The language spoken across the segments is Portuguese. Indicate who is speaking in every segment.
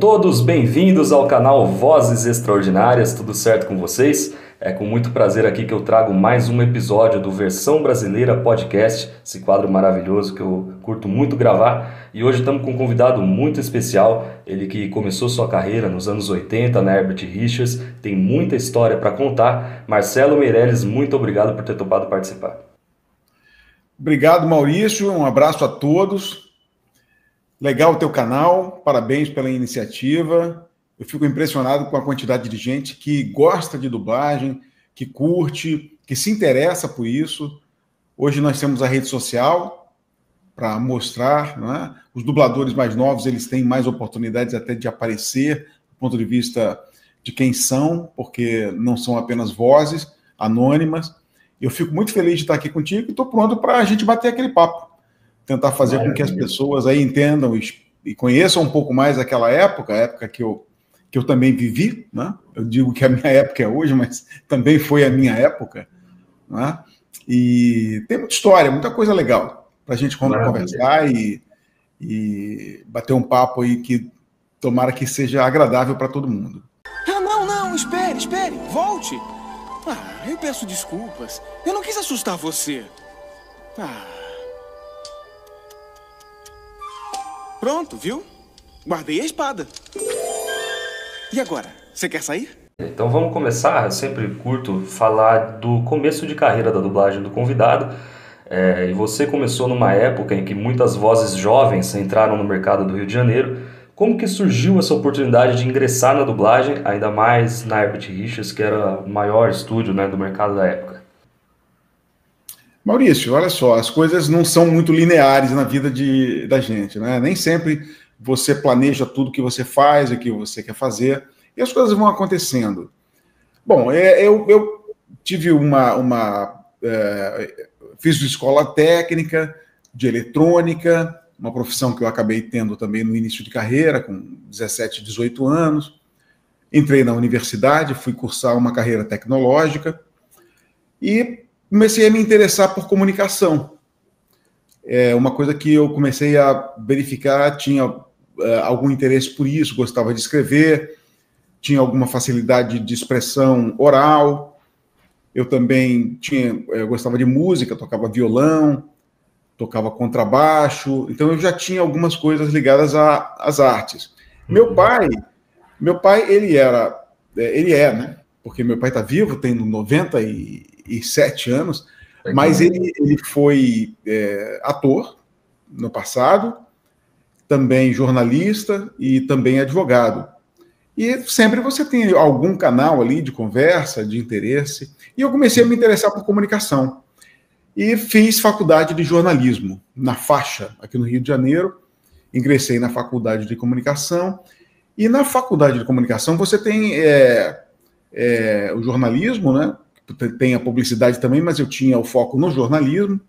Speaker 1: todos bem-vindos ao canal Vozes Extraordinárias, tudo certo com vocês? É com muito prazer aqui que eu trago mais um episódio do Versão Brasileira Podcast, esse quadro maravilhoso que eu curto muito gravar. E hoje estamos com um convidado muito especial, ele que começou sua carreira nos anos 80 na Herbert Richards, tem muita história para contar. Marcelo Meirelles, muito obrigado por ter topado participar.
Speaker 2: Obrigado, Maurício, um abraço a todos. Legal o teu canal, parabéns pela iniciativa. Eu fico impressionado com a quantidade de gente que gosta de dublagem, que curte, que se interessa por isso. Hoje nós temos a rede social para mostrar, né? Os dubladores mais novos, eles têm mais oportunidades até de aparecer, do ponto de vista de quem são, porque não são apenas vozes anônimas. Eu fico muito feliz de estar aqui contigo e estou pronto para a gente bater aquele papo. Tentar fazer com que as pessoas aí entendam e conheçam um pouco mais aquela época, a época que eu também vivi, né? Eu digo que a minha época é hoje, mas também foi a minha época, né? E tem muita história, muita coisa legal para a gente conversar e bater um papo aí que tomara que seja agradável para todo mundo.
Speaker 3: Não, espere, volte. Eu peço desculpas, eu não quis assustar você. Pronto, viu? Guardei a espada. E agora? Você quer sair?
Speaker 1: Então vamos começar. Eu sempre curto falar do começo de carreira da dublagem do convidado. E você começou numa época em que muitas vozes jovens entraram no mercado do Rio de Janeiro. Como que surgiu essa oportunidade de ingressar na dublagem, ainda mais na Herbert Richards, que era o maior estúdio, né, do mercado da época?
Speaker 2: Maurício, olha só, as coisas não são muito lineares na vida da gente, né? Nem sempre você planeja tudo que você faz, o que você quer fazer, e as coisas vão acontecendo. Bom, eu tive fiz escola técnica de eletrônica, uma profissão que eu acabei tendo também no início de carreira, com 17, 18 anos. Entrei na universidade, fui cursar uma carreira tecnológica e comecei a me interessar por comunicação. É uma coisa que eu comecei a verificar, tinha algum interesse por isso, gostava de escrever, tinha alguma facilidade de expressão oral. Eu também gostava de música, tocava violão, tocava contrabaixo, então eu já tinha algumas coisas ligadas às artes. Meu pai, ele é, né? Porque meu pai está vivo, tem 97 anos, mas ele foi ator no passado, também jornalista e também advogado. E sempre você tem algum canal ali de conversa, de interesse. E eu comecei a me interessar por comunicação. E fiz faculdade de jornalismo na Faixa, aqui no Rio de Janeiro. Ingressei na faculdade de comunicação. E na faculdade de comunicação você tem o jornalismo, né? Tem a publicidade também, mas eu tinha o foco no jornalismo.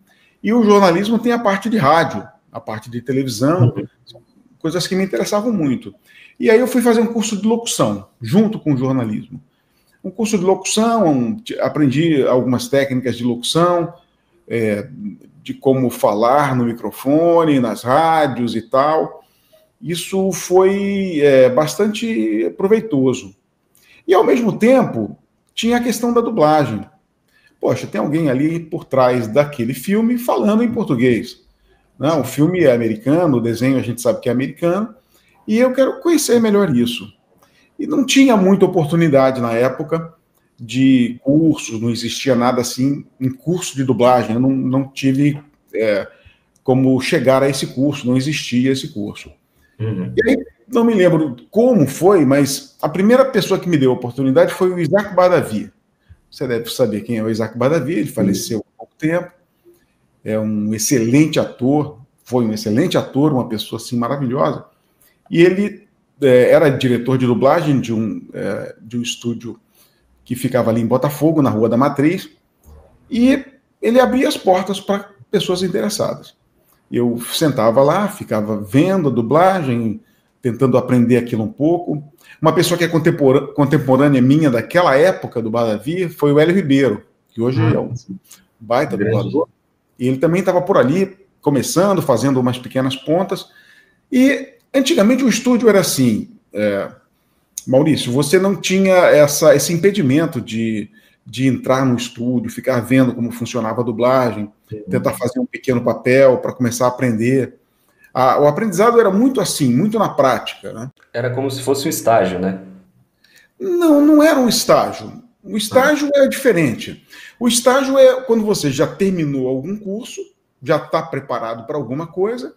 Speaker 2: E o jornalismo tem a parte de rádio, a parte de televisão, são coisas que me interessavam muito. E aí eu fui fazer um curso de locução, junto com o jornalismo. Um curso de locução, aprendi algumas técnicas de locução, de como falar no microfone, nas rádios e tal. Isso foi bastante proveitoso. E, ao mesmo tempo, tinha a questão da dublagem. Poxa, tem alguém ali por trás daquele filme falando em português. Não, o filme é americano, o desenho a gente sabe que é americano, e eu quero conhecer melhor isso. E não tinha muita oportunidade na época de cursos, não existia nada assim em curso de dublagem, eu não tive como chegar a esse curso, não existia esse curso. E aí, não me lembro como foi, mas a primeira pessoa que me deu a oportunidade foi o Isaac Badavi. Você deve saber quem é o Isaac Badavi, ele faleceu há pouco tempo, é um excelente ator, foi um excelente ator, uma pessoa assim maravilhosa, e ele era diretor de dublagem de um estúdio que ficava ali em Botafogo, na Rua da Matriz, e ele abria as portas para pessoas interessadas. Eu sentava lá, ficava vendo a dublagem, tentando aprender aquilo um pouco. Uma pessoa que é contemporânea minha daquela época do Badavi foi o Hélio Ribeiro, que hoje é um baita dublador. E ele também estava por ali, começando, fazendo umas pequenas pontas. E antigamente o estúdio era assim, Maurício, você não tinha esse impedimento de entrar no estúdio, ficar vendo como funcionava a dublagem, tentar fazer um pequeno papel para começar a aprender. O aprendizado era muito assim, muito na prática, né?
Speaker 1: Era como se fosse um estágio, né?
Speaker 2: Não era um estágio. O estágio é diferente. O estágio é quando você já terminou algum curso, já está preparado para alguma coisa,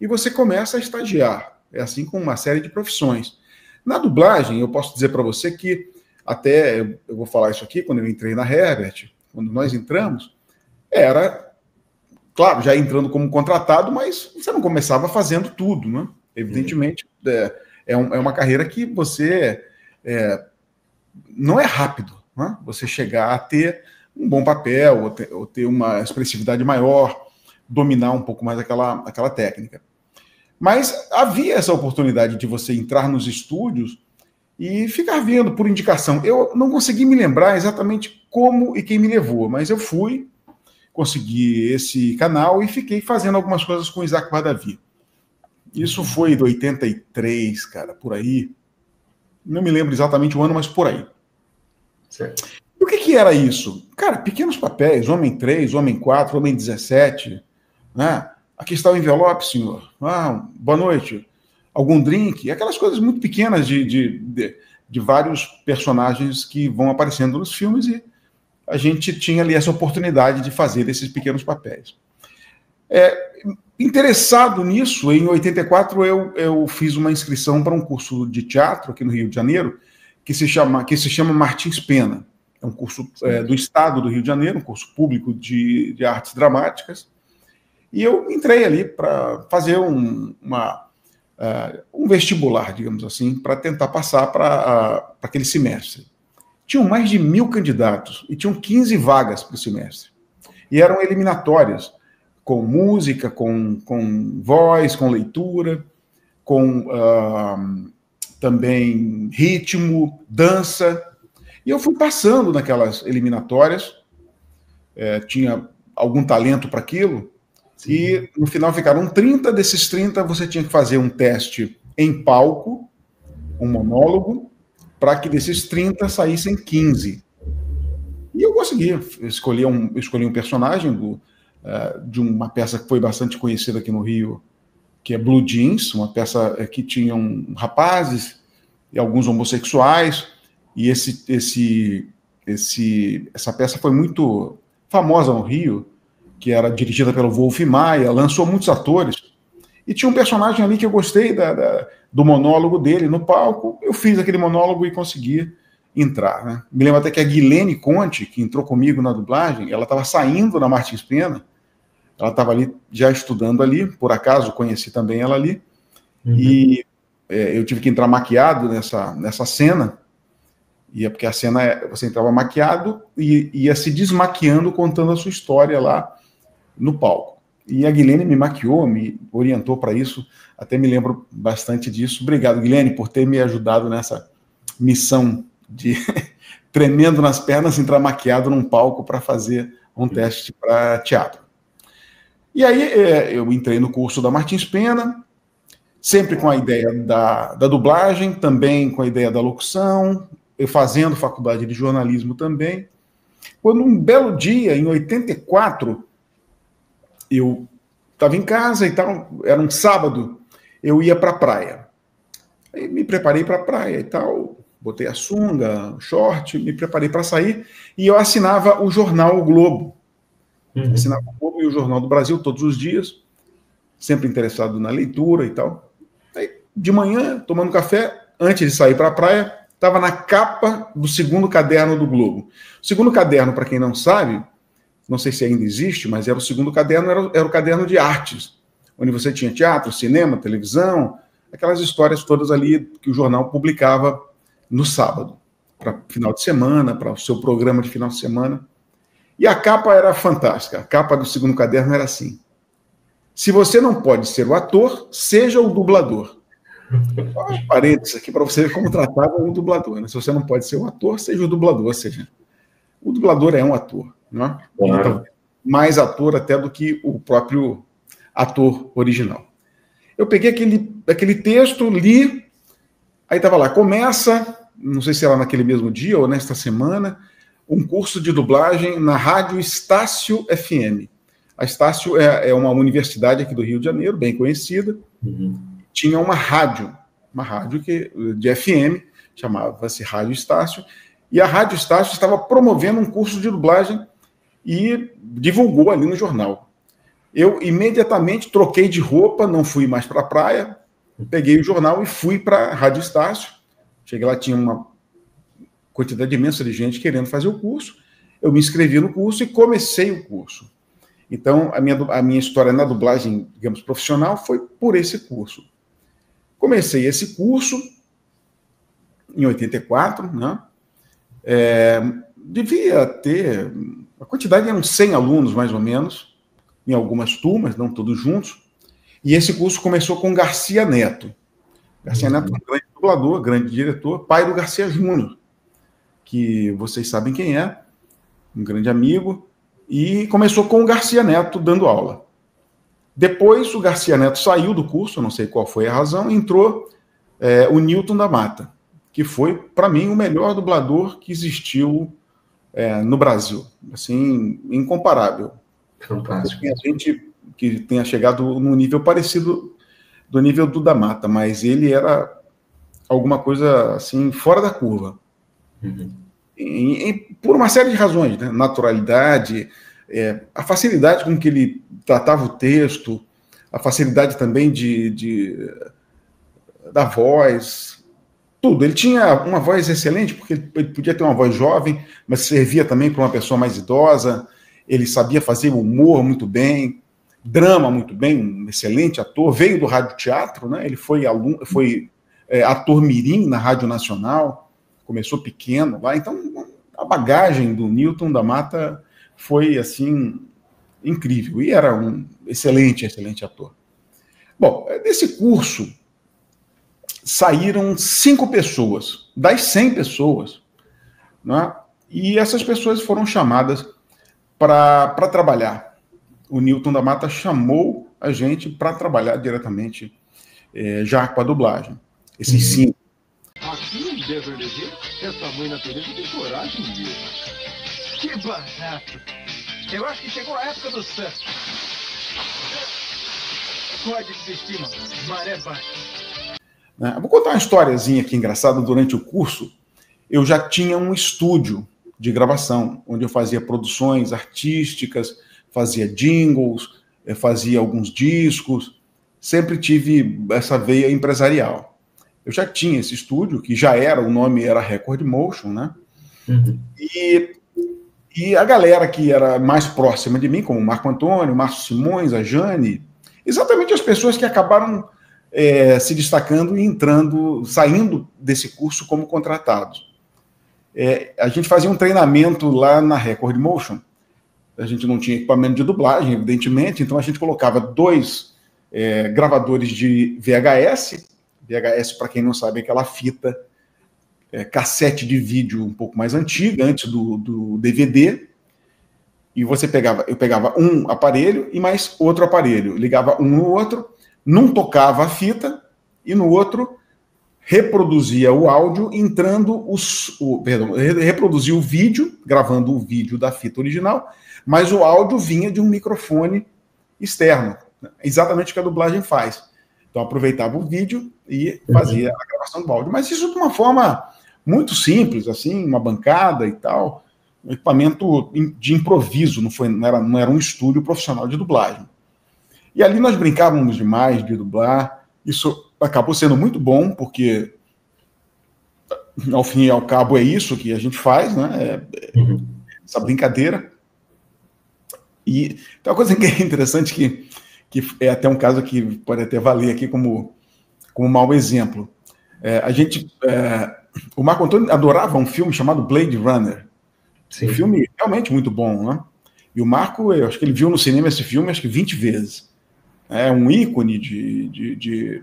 Speaker 2: e você começa a estagiar. É assim com uma série de profissões. Na dublagem, eu posso dizer para você que, até eu vou falar isso aqui, quando eu entrei na Herbert, quando nós entramos, era, claro, já entrando como contratado, mas você não começava fazendo tudo, né? Evidentemente, é uma carreira que você não é rápido, né? Você chegar a ter um bom papel, ou ter uma expressividade maior, dominar um pouco mais aquela técnica. Mas havia essa oportunidade de você entrar nos estúdios e ficar vendo por indicação. Eu não consegui me lembrar exatamente como e quem me levou, mas eu fui, consegui esse canal e fiquei fazendo algumas coisas com o Isaac Badavi. Isso foi de 83, cara, por aí. Não me lembro exatamente o ano, mas por aí.
Speaker 1: Certo.
Speaker 2: E o que era isso? Cara, pequenos papéis, Homem 3, Homem 4, Homem 17, né? Aqui está o envelope, senhor. Boa noite. Algum drink? Aquelas coisas muito pequenas de vários personagens que vão aparecendo nos filmes, e a gente tinha ali essa oportunidade de fazer esses pequenos papéis. Interessado nisso, em 84 eu fiz uma inscrição para um curso de teatro aqui no Rio de Janeiro, que se chama Martins Pena. É um curso do Estado do Rio de Janeiro, um curso público de artes dramáticas. E eu entrei ali para fazer um vestibular, digamos assim, para tentar passar para aquele semestre. Tinham mais de 1.000 candidatos e tinham 15 vagas para o semestre. E eram eliminatórias, com música, com voz, com leitura, com também ritmo, dança. E eu fui passando naquelas eliminatórias, tinha algum talento para aquilo. Sim. E no final ficaram 30, desses 30 você tinha que fazer um teste em palco, um monólogo, para que desses 30 saíssem 15. E eu consegui, escolhi um personagem de uma peça que foi bastante conhecida aqui no Rio, que é Blue Jeans, uma peça que tinham rapazes e alguns homossexuais, e essa peça foi muito famosa no Rio, que era dirigida pelo Wolf Maia, lançou muitos atores, e tinha um personagem ali que eu gostei do monólogo dele no palco. Eu fiz aquele monólogo e consegui entrar, né? Me lembro até que a Guilene Conte, que entrou comigo na dublagem, ela estava saindo da Martins Pena, ela estava ali já estudando ali, por acaso conheci também ela ali, e eu tive que entrar maquiado nessa cena, porque a cena você entrava maquiado e ia se desmaquiando, contando a sua história lá no palco. E a Guilene me maquiou, me orientou para isso, até me lembro bastante disso. Obrigado, Guilene, por ter me ajudado nessa missão de tremendo nas pernas, entrar maquiado num palco para fazer um teste para teatro. E aí eu entrei no curso da Martins Pena, sempre com a ideia da dublagem, também com a ideia da locução, eu fazendo faculdade de jornalismo também. Quando um belo dia, em 84, eu estava em casa e tal, era um sábado, eu ia para a praia. Aí me preparei para a praia e tal, botei a sunga, short, me preparei para sair, e eu assinava o jornal O Globo. Assinava o Globo e o Jornal do Brasil todos os dias, sempre interessado na leitura e tal. Aí, de manhã, tomando café, antes de sair para a praia, estava na capa do segundo caderno do Globo. O segundo caderno, para quem não sabe, não sei se ainda existe, mas era o segundo caderno, era o caderno de artes, onde você tinha teatro, cinema, televisão, aquelas histórias todas ali que o jornal publicava no sábado, para final de semana, para o seu programa de final de semana. E a capa era fantástica. A capa do segundo caderno era assim: se você não pode ser o ator, seja o dublador. Parênteses aqui para você ver como tratava o dublador, né? Se você não pode ser o ator, seja o dublador. Ou seja, o dublador é um ator, não é? Então, mais ator até do que o próprio ator original. Eu peguei aquele texto, li, Aí estava lá, começa, não sei se era naquele mesmo dia ou nesta semana, um curso de dublagem na Rádio Estácio FM. A Estácio é uma universidade aqui do Rio de Janeiro, bem conhecida. Tinha uma rádio de FM, chamava-se Rádio Estácio, e a Rádio Estácio estava promovendo um curso de dublagem e divulgou ali no jornal. Eu imediatamente troquei de roupa, não fui mais para a praia, peguei o jornal e fui para a Rádio Estácio. Cheguei lá, tinha uma quantidade imensa de gente querendo fazer o curso. Eu me inscrevi no curso e comecei o curso. Então, a minha história na dublagem, digamos, profissional, foi por esse curso. Comecei esse curso em 84, né? Devia ter, a quantidade eram 100 alunos, mais ou menos, em algumas turmas, não todos juntos, e esse curso começou com Garcia Neto. Garcia Neto é um grande dublador, grande diretor, pai do Garcia Júnior, que vocês sabem quem é, um grande amigo, e começou com o Garcia Neto dando aula. Depois o Garcia Neto saiu do curso, não sei qual foi a razão, entrou o Newton da Mata, que foi, para mim, o melhor dublador que existiu no Brasil. Assim, incomparável.
Speaker 1: Fantástico.
Speaker 2: Tem gente que tenha chegado no nível parecido do nível do da Mata, mas ele era alguma coisa assim, fora da curva. Por uma série de razões, né? Naturalidade, a facilidade com que ele tratava o texto, a facilidade também da voz, tudo. Ele tinha uma voz excelente, porque ele podia ter uma voz jovem, mas servia também para uma pessoa mais idosa. Ele sabia fazer humor muito bem, drama muito bem, um excelente ator. Veio do rádio teatro, né? Ele foi ator mirim na Rádio Nacional, começou pequeno lá. Então, a bagagem do Newton da Mata foi, assim, incrível. E era um excelente ator. Bom, desse curso saíram 5 pessoas, das 100 pessoas, né? E essas pessoas foram chamadas para trabalhar. O Newton da Mata chamou a gente para trabalhar diretamente já com a dublagem. Esses 5.
Speaker 4: Aqui em Beverly Hills, essa mãe natureza tem coragem mesmo. Que barato! Eu acho que chegou a época do surf. Pode desistir, mano. Maré baixa.
Speaker 2: Vou contar uma historiazinha aqui engraçada. Durante o curso, eu já tinha um estúdio de gravação, onde eu fazia produções artísticas, fazia jingles, fazia alguns discos, sempre tive essa veia empresarial. Eu já tinha esse estúdio, que já era, o nome era Record Motion, né? E a galera que era mais próxima de mim, como o Marco Antônio, o Márcio Simões, a Jane, exatamente as pessoas que acabaram se destacando e saindo desse curso como contratados. A gente fazia um treinamento lá na Record Motion. A gente não tinha equipamento de dublagem, evidentemente, então a gente colocava 2 gravadores de VHS. VHS, para quem não sabe, é aquela fita cassete de vídeo um pouco mais antiga, antes do DVD. E eu pegava um aparelho e mais outro aparelho. Ligava um no outro, num tocava a fita e no outro reproduzia o áudio, reproduzia o vídeo, gravando o vídeo da fita original, mas o áudio vinha de um microfone externo, exatamente o que a dublagem faz. Então aproveitava o vídeo e fazia a gravação do áudio, mas isso de uma forma muito simples, assim, uma bancada e tal, um equipamento de improviso, não era um estúdio profissional de dublagem. E ali nós brincávamos demais de dublar. Isso acabou sendo muito bom, porque, ao fim e ao cabo, é isso que a gente faz, né? Essa brincadeira. E tem uma coisa que é interessante, que é até um caso que pode até valer aqui como mau exemplo. O Marco Antônio adorava um filme chamado Blade Runner. Sim. Um filme realmente muito bom, né? E o Marco, eu acho que ele viu no cinema esse filme, acho que 20 vezes. É um ícone de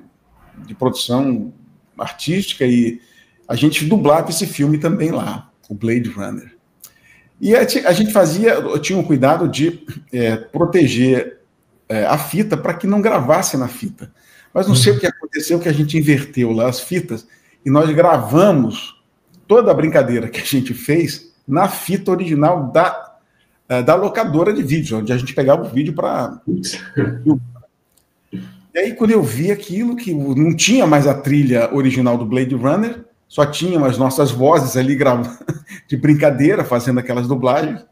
Speaker 2: produção artística, e a gente dublava esse filme também lá, o Blade Runner. E a gente tinha um cuidado de proteger a fita para que não gravasse na fita. Mas não sei o que aconteceu, que a gente inverteu lá as fitas, e nós gravamos toda a brincadeira que a gente fez na fita original da locadora de vídeo, onde a gente pegava o vídeo para... E aí, quando eu vi aquilo, que não tinha mais a trilha original do Blade Runner, só tinham as nossas vozes ali gravando de brincadeira, fazendo aquelas dublagens,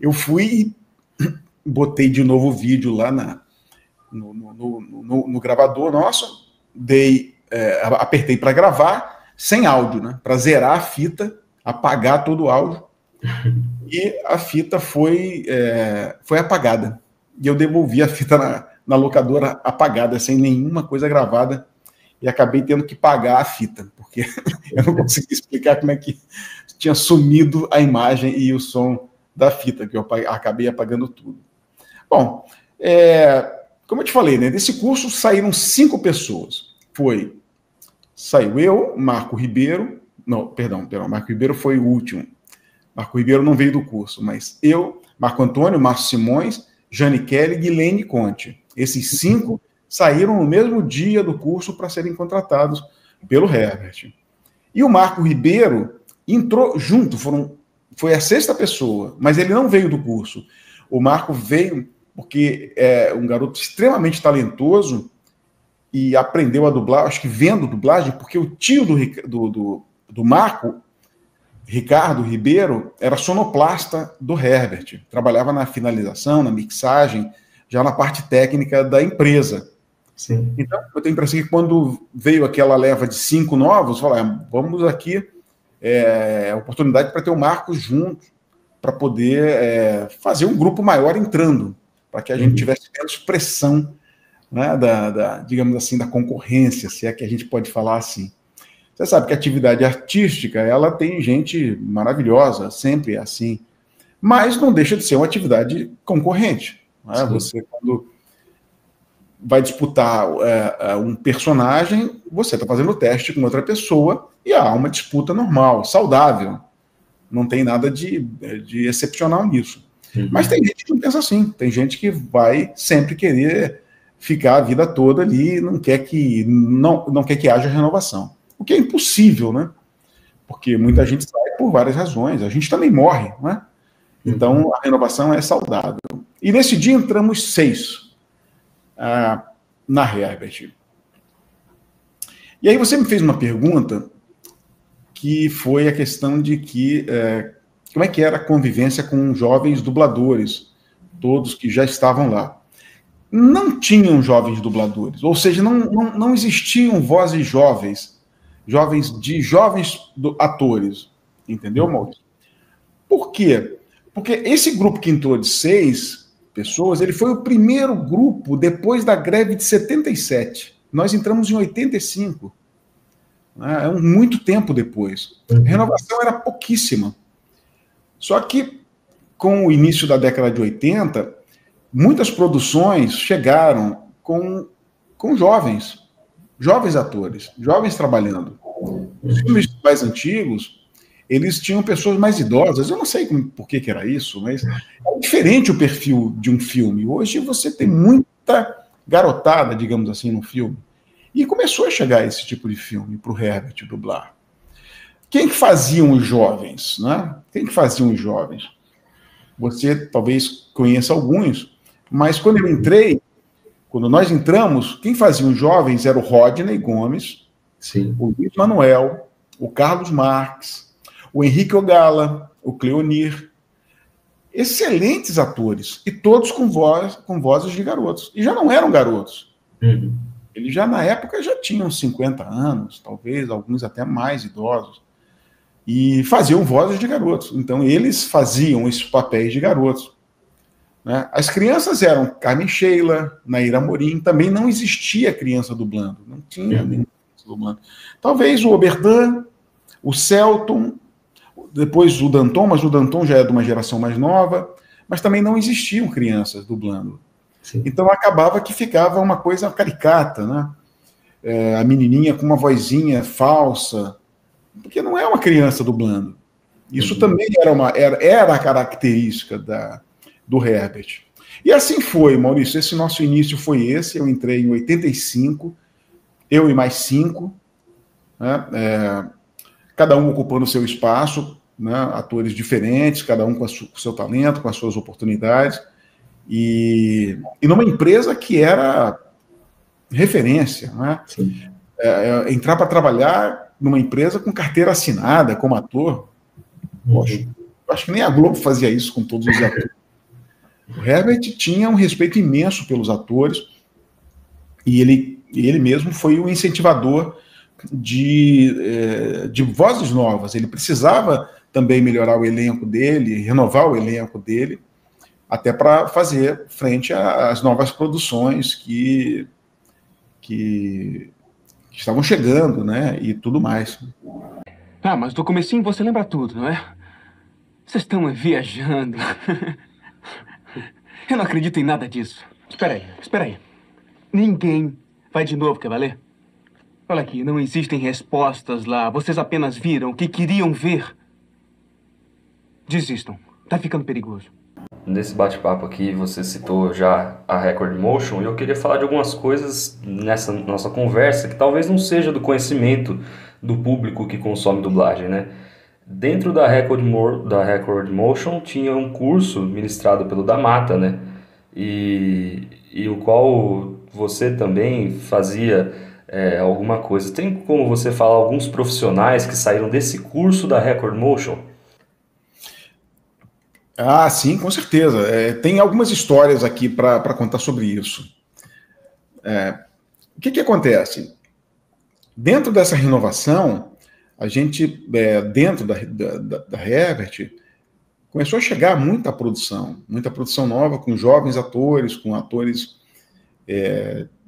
Speaker 2: eu fui e botei de novo o vídeo lá no gravador nosso, apertei para gravar, sem áudio, né? Para zerar a fita, apagar todo o áudio, e a fita foi apagada. E eu devolvi a fita na locadora apagada, sem nenhuma coisa gravada, e acabei tendo que pagar a fita, porque eu não consegui explicar como é que tinha sumido a imagem e o som da fita, que eu acabei apagando tudo. Bom, como eu te falei, né, desse curso saíram 5 pessoas. Saiu eu, Marco Ribeiro, Marco Ribeiro foi o último. Marco Ribeiro não veio do curso, mas eu, Marco Antônio, Márcio Simões, Jane Kelly e Guilherme Conte. Esses 5 saíram no mesmo dia do curso para serem contratados pelo Herbert. E o Marco Ribeiro entrou junto, foi a 6ª pessoa, mas ele não veio do curso. O Marco veio porque é um garoto extremamente talentoso e aprendeu a dublar, acho que vendo dublagem, porque o tio do Marco, Ricardo Ribeiro, era sonoplasta do Herbert, trabalhava na finalização, na mixagem, já na parte técnica da empresa.
Speaker 1: Sim.
Speaker 2: Então, eu tenho a impressão que quando veio aquela leva de 5 novos, falaram, vamos aqui, oportunidade para ter o Marcos junto, para poder fazer um grupo maior entrando, para que a gente tivesse menos pressão, né, digamos assim, da concorrência, se é que a gente pode falar assim. Você sabe que a atividade artística, ela tem gente maravilhosa, sempre é assim, mas não deixa de ser uma atividade concorrente. Né? Você, quando vai disputar um personagem, você está fazendo teste com outra pessoa e há uma disputa normal, saudável. Não tem nada de excepcional nisso. Mas tem gente que não pensa assim. Tem gente que vai sempre querer ficar a vida toda ali, não quer que haja renovação. O que é impossível, né? Porque muita gente sai por várias razões. A gente também morre, né? Então, a renovação é saudável. E nesse dia entramos 6 na Herbert. E aí você me fez uma pergunta que foi a questão de como é que era a convivência com jovens dubladores, todos que já estavam lá. Não tinham jovens dubladores, ou seja, não existiam vozes jovens atores, entendeu, Maurício? Por quê? Porque esse grupo que entrou de 6 pessoas, ele foi o primeiro grupo depois da greve de 77. Nós entramos em 85. É muito tempo depois. A renovação era pouquíssima. Só que, com o início da década de 80, muitas produções chegaram com jovens atores, jovens trabalhando. Os filmes mais antigos, eles tinham pessoas mais idosas. Eu não sei por que era isso, mas é diferente o perfil de um filme. Hoje você tem muita garotada, digamos assim, no filme. E começou a chegar esse tipo de filme para o Herbert dublar. Quem que faziam os jovens? Né? Quem que faziam os jovens? Você talvez conheça alguns, mas quando nós entramos, quem fazia os jovens era o Rodney Gomes,
Speaker 1: sim,
Speaker 2: o Luiz Manuel, o Carlos Marques, o Henrique Ogala, o Cleonir. Excelentes atores, e todos com vozes de garotos. E já não eram garotos. Eles já, na época, já tinham 50 anos, talvez, alguns até mais idosos, e faziam vozes de garotos. Então, eles faziam esses papéis de garotos. Né? As crianças eram Carmen Sheila, Naira Amorim, também não existia criança dublando, não tinha nenhuma criança dublando. Talvez o Oberdan, o Celton, depois o Danton, mas o Danton já é de uma geração mais nova, mas também não existiam crianças dublando. Sim. Então acabava que ficava uma coisa caricata, né? A menininha com uma vozinha falsa, porque não é uma criança dublando. Isso também era a característica do Herbert. E assim foi, Maurício, esse nosso início foi esse, eu entrei em 85, eu e mais 5, né? Cada um ocupando o seu espaço, né? Atores diferentes, cada um com o seu talento, com as suas oportunidades, e numa empresa que era referência, né? Entrar para trabalhar numa empresa com carteira assinada como ator, poxa, acho que nem a Globo fazia isso com todos os atores. O Herbert tinha um respeito imenso pelos atores, e ele mesmo foi o incentivador de vozes novas. Ele precisava também melhorar o elenco dele, renovar o elenco dele, até para fazer frente às novas produções que estavam chegando, né, e tudo mais.
Speaker 3: Ah, mas do comecinho você lembra tudo, não é? Vocês estão viajando. Eu não acredito em nada disso. Espera aí. Ninguém vai de novo, quer valer? Olha aqui, não existem respostas lá. Vocês apenas viram o que queriam ver. Desistam. Tá ficando perigoso.
Speaker 1: Nesse bate-papo aqui, você citou já a Record Motion, e eu queria falar de algumas coisas nessa nossa conversa que talvez não seja do conhecimento do público que consome dublagem, né? Dentro da Record Motion tinha um curso ministrado pelo Damata, né? E o qual você também fazia alguma coisa. Tem como você falar alguns profissionais que saíram desse curso da Record Motion?
Speaker 2: Ah, sim, com certeza. Tem algumas histórias aqui para contar sobre isso. O que acontece? Dentro dessa renovação, a gente, dentro da Herbert, começou a chegar muita produção nova, com jovens atores, com atores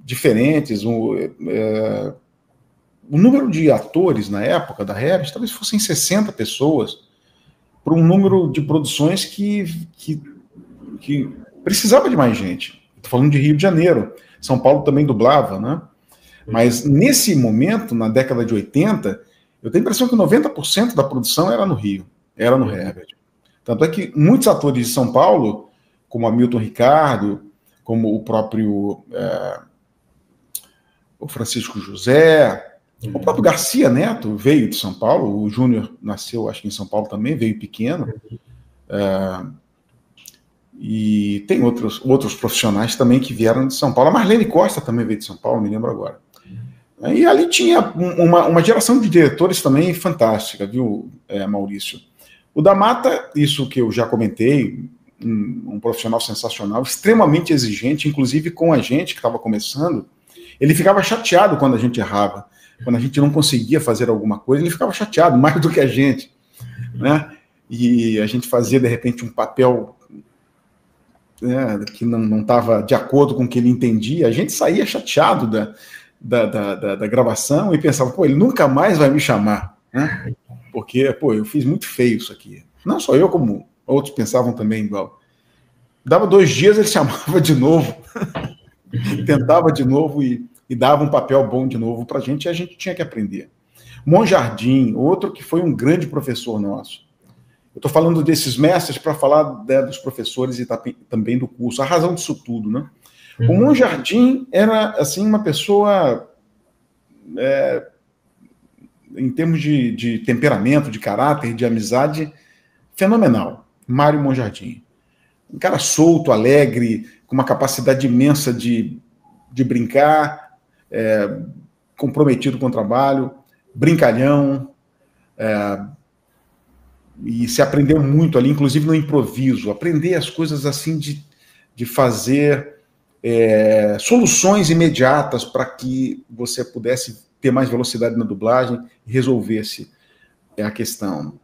Speaker 2: diferentes. O número de atores na época da Herbert talvez fossem 60 pessoas, para um número de produções que precisava de mais gente. Estou falando de Rio de Janeiro. São Paulo também dublava, né? Mas nesse momento, na década de 80, eu tenho a impressão que 90% da produção era no Rio, era no Herbert. Tanto é que muitos atores de São Paulo, como Hamilton Ricardo, como o próprio o Francisco José, o próprio Garcia Neto veio de São Paulo, o Júnior nasceu, acho que em São Paulo também, veio pequeno. E tem outros profissionais também que vieram de São Paulo. A Marlene Costa também veio de São Paulo, me lembro agora. E ali tinha uma geração de diretores também fantástica, viu, Maurício? O Damata, isso que eu já comentei, um profissional sensacional, extremamente exigente, inclusive com a gente que estava começando. Ele ficava chateado quando a gente errava. Quando a gente não conseguia fazer alguma coisa, ele ficava chateado, mais do que a gente, né? E a gente fazia, de repente, um papel que não estava de acordo com o que ele entendia, a gente saía chateado da gravação e pensava, ele nunca mais vai me chamar, né? Porque, eu fiz muito feio isso aqui. Não só eu, como outros pensavam também igual. Dava 2 dias, ele chamava de novo, tentava de novo e dava um papel bom de novo para a gente, e a gente tinha que aprender. Monjardim, outro que foi um grande professor nosso. Eu estou falando desses mestres para falar dos professores e também do curso, a razão disso tudo, né? O Monjardim era, assim, uma pessoa, em termos de temperamento, de caráter, de amizade, fenomenal. Mário Monjardim. Um cara solto, alegre, com uma capacidade imensa de brincar, comprometido com o trabalho, brincalhão, e se aprendeu muito ali, inclusive no improviso, aprender as coisas assim de fazer soluções imediatas para que você pudesse ter mais velocidade na dublagem e resolvesse a questão.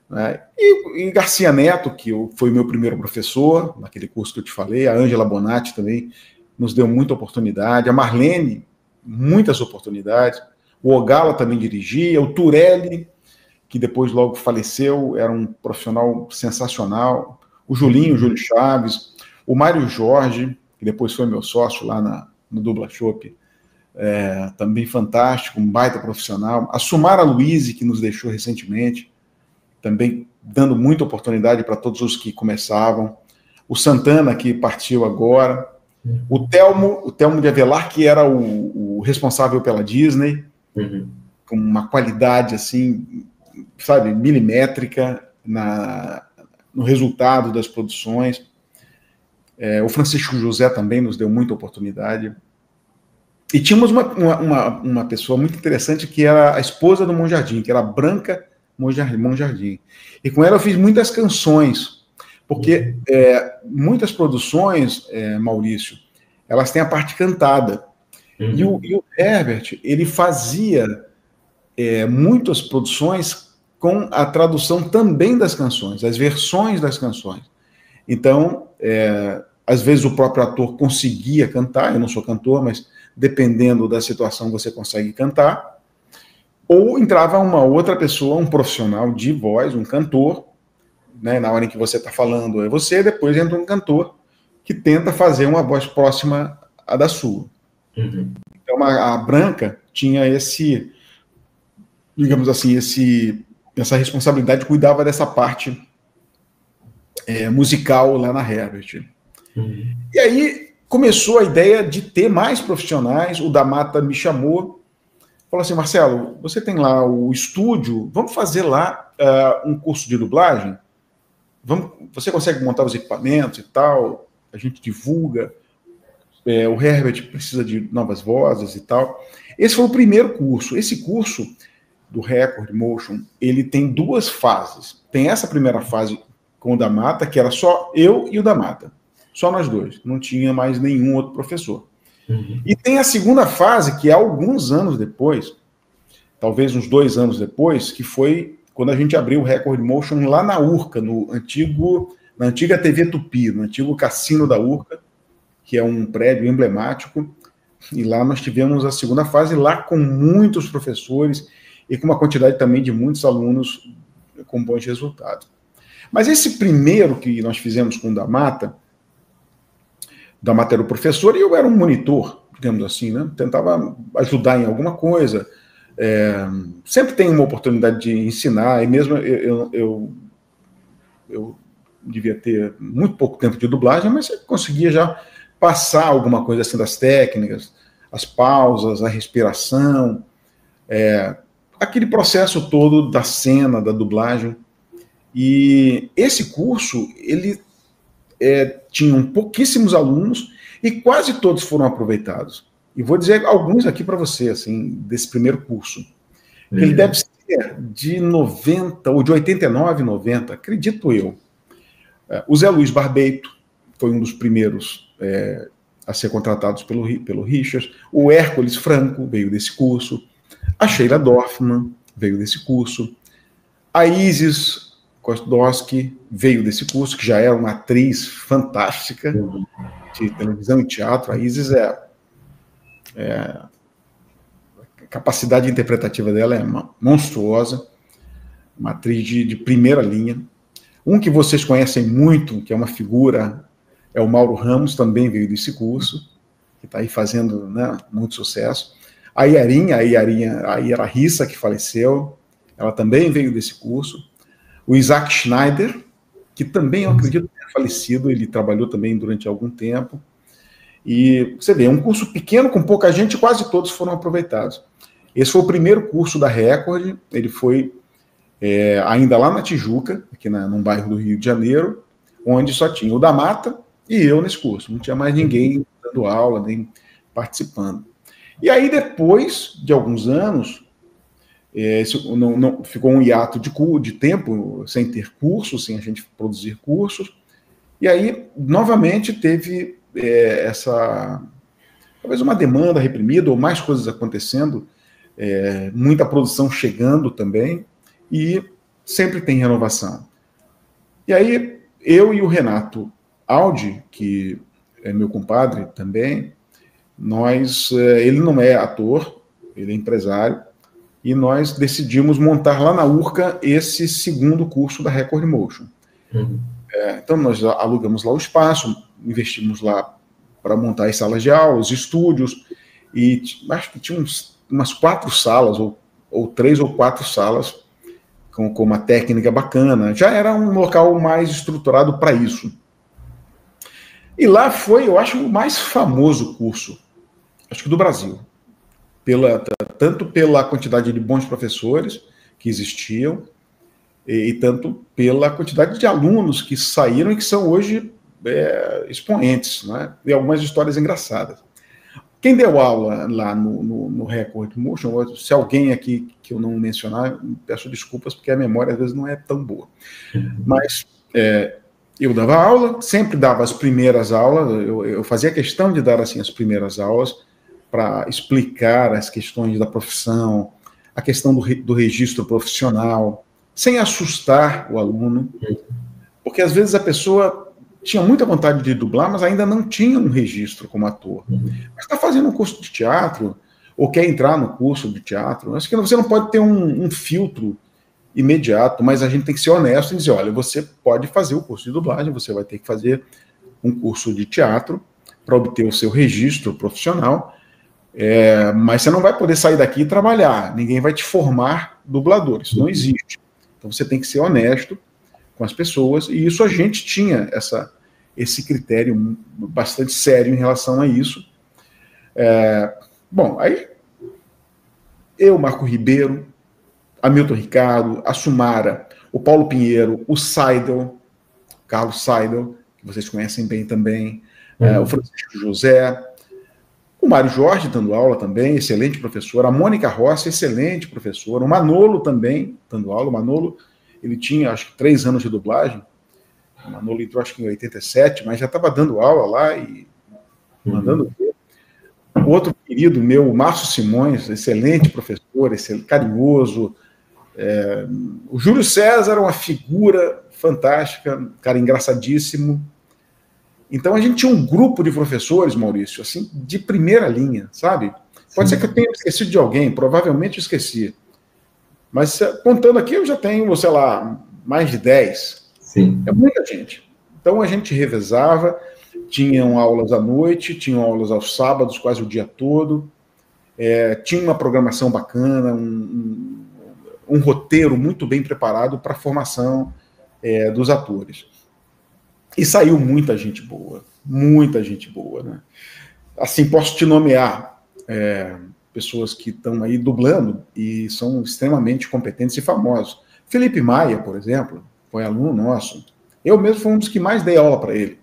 Speaker 2: Né? E Garcia Neto, que foi o meu primeiro professor, naquele curso que eu te falei, a Ângela Bonatti também nos deu muita oportunidade, a Marlene, muitas oportunidades, o Ogala também dirigia, o Turelli, que depois logo faleceu, era um profissional sensacional, o Júlio Chaves, o Mário Jorge, que depois foi meu sócio lá no Dubla Shop, também fantástico, um baita profissional, a Sumara Luiz, que nos deixou recentemente, também dando muita oportunidade para todos os que começavam, o Santana, que partiu agora, o Telmo de Avelar, que era o responsável pela Disney, com uma qualidade assim, sabe, milimétrica no resultado das produções. O Francisco José também nos deu muita oportunidade. E tínhamos uma pessoa muito interessante que era a esposa do Monjardim, que era a Branca Monjardim. E com ela eu fiz muitas canções, porque muitas produções, Maurício, elas têm a parte cantada. E o Herbert, ele fazia muitas produções com a tradução também das canções, as versões das canções. Então, às vezes o próprio ator conseguia cantar, eu não sou cantor, mas dependendo da situação você consegue cantar, ou entrava uma outra pessoa, um profissional de voz, um cantor, né, na hora em que você está falando é você, depois entra um cantor que tenta fazer uma voz próxima à da sua. Então a Branca tinha esse, digamos assim, essa responsabilidade, cuidava dessa parte musical lá na Herbert. E aí começou a ideia de ter mais profissionais. O da Mata me chamou, falou assim: Marcelo, você tem lá o estúdio, vamos fazer lá um curso de dublagem? Você consegue montar os equipamentos e tal, a gente divulga, o Herbert precisa de novas vozes e tal. Esse foi o primeiro curso. Esse curso do Record Motion, ele tem duas fases. Tem essa primeira fase com o da Mata, que era só eu e o da Mata. Só nós dois, não tinha mais nenhum outro professor. E tem a segunda fase, que é alguns anos depois, talvez uns 2 anos depois, que foi quando a gente abriu o Record Motion lá na Urca, na antiga TV Tupi, no antigo cassino da Urca, que é um prédio emblemático, e lá nós tivemos a segunda fase, lá com muitos professores e com uma quantidade também de muitos alunos com bons resultados. Mas esse primeiro que nós fizemos com o da Mata era o professor e eu era um monitor, digamos assim, né? Tentava ajudar em alguma coisa. Sempre tem uma oportunidade de ensinar, e mesmo eu devia ter muito pouco tempo de dublagem, mas eu conseguia já passar alguma coisa assim das técnicas, as pausas, a respiração, aquele processo todo da cena, da dublagem. E esse curso, ele tinham pouquíssimos alunos e quase todos foram aproveitados. E vou dizer alguns aqui para você, assim, desse primeiro curso. Ele deve ser de 90 ou de 89, 90, acredito eu. O Zé Luiz Barbeito foi um dos primeiros a ser contratados pelo Richard. O Hércules Franco veio desse curso. A Sheila Dorfman veio desse curso. A Isis Kostdorski veio desse curso, que já era uma atriz fantástica de televisão e teatro. A Isis a capacidade interpretativa dela é monstruosa, uma atriz de primeira linha. Um que vocês conhecem muito, que é uma figura, é o Mauro Ramos, também veio desse curso, que está aí fazendo, né, muito sucesso. A Iara Rissa, que faleceu, ela também veio desse curso. O Isaac Schneider, que também, eu acredito, ter falecido, ele trabalhou também durante algum tempo. E você vê, um curso pequeno, com pouca gente, quase todos foram aproveitados. Esse foi o primeiro curso da Record, ele foi ainda lá na Tijuca, aqui num bairro do Rio de Janeiro, onde só tinha o da Mata e eu nesse curso, não tinha mais ninguém dando aula, nem participando. E aí, depois de alguns anos, ficou um hiato de tempo, sem ter cursos, sem a gente produzir cursos, e aí, novamente, teve talvez uma demanda reprimida, ou mais coisas acontecendo, muita produção chegando também, e sempre tem renovação. E aí, eu e o Renato Aldi, que é meu compadre também, ele não é ator, ele é empresário, e nós decidimos montar lá na Urca esse segundo curso da Record Motion. Então, nós alugamos lá o espaço, investimos lá para montar as salas de aula, os estúdios, e acho que tinha umas 4 salas, ou 3 ou 4 salas, com uma técnica bacana. Já era um local mais estruturado para isso. E lá foi, eu acho, o mais famoso curso, acho que do Brasil, tanto pela quantidade de bons professores que existiam, e tanto pela quantidade de alunos que saíram e que são hoje expoentes, né? E algumas histórias engraçadas. Quem deu aula lá no Record Motion, se alguém aqui que eu não mencionar, peço desculpas, porque a memória às vezes não é tão boa. Mas eu dava aula, sempre dava as primeiras aulas, eu fazia questão de dar assim as primeiras aulas para explicar as questões da profissão, a questão do registro profissional, sem assustar o aluno, porque às vezes a pessoa tinha muita vontade de dublar, mas ainda não tinha um registro como ator. Mas está fazendo um curso de teatro, ou quer entrar no curso de teatro, acho que você não pode ter um filtro imediato, mas a gente tem que ser honesto e dizer, olha, você pode fazer o curso de dublagem, você vai ter que fazer um curso de teatro para obter o seu registro profissional, mas você não vai poder sair daqui e trabalhar, ninguém vai te formar dublador, isso não existe. Então você tem que ser honesto com as pessoas, e isso a gente tinha esse critério bastante sério em relação a isso. Bom, aí eu, Marco Ribeiro, Hamilton Ricardo, a Sumara, o Paulo Pinheiro, o Seidel, Carlos Seidel, que vocês conhecem bem também, o Francisco José, o Mário Jorge dando aula também, excelente professor, a Mônica Rossi, excelente professora, o Manolo também dando aula. O Manolo, ele tinha acho que 3 anos de dublagem, o Manolo entrou acho que em 87, mas já estava dando aula lá e mandando ver. O outro querido meu, o Márcio Simões, excelente professor, excelente, carinhoso. O Júlio César era uma figura fantástica, cara engraçadíssimo. Então a gente tinha um grupo de professores, Maurício, assim, de primeira linha, sabe? Pode ser que eu tenha esquecido de alguém, provavelmente eu esqueci. Mas contando aqui, eu já tenho, sei lá, mais de 10.
Speaker 1: Sim.
Speaker 2: É muita gente. Então a gente revezava, tinham aulas à noite, tinham aulas aos sábados, quase o dia todo. Tinha uma programação bacana, um roteiro muito bem preparado para a formação dos atores. E saiu muita gente boa, né? Assim, posso te nomear pessoas que estão aí dublando e são extremamente competentes e famosos. Felipe Maia, por exemplo, foi aluno nosso. Eu mesmo fui um dos que mais dei aula para ele.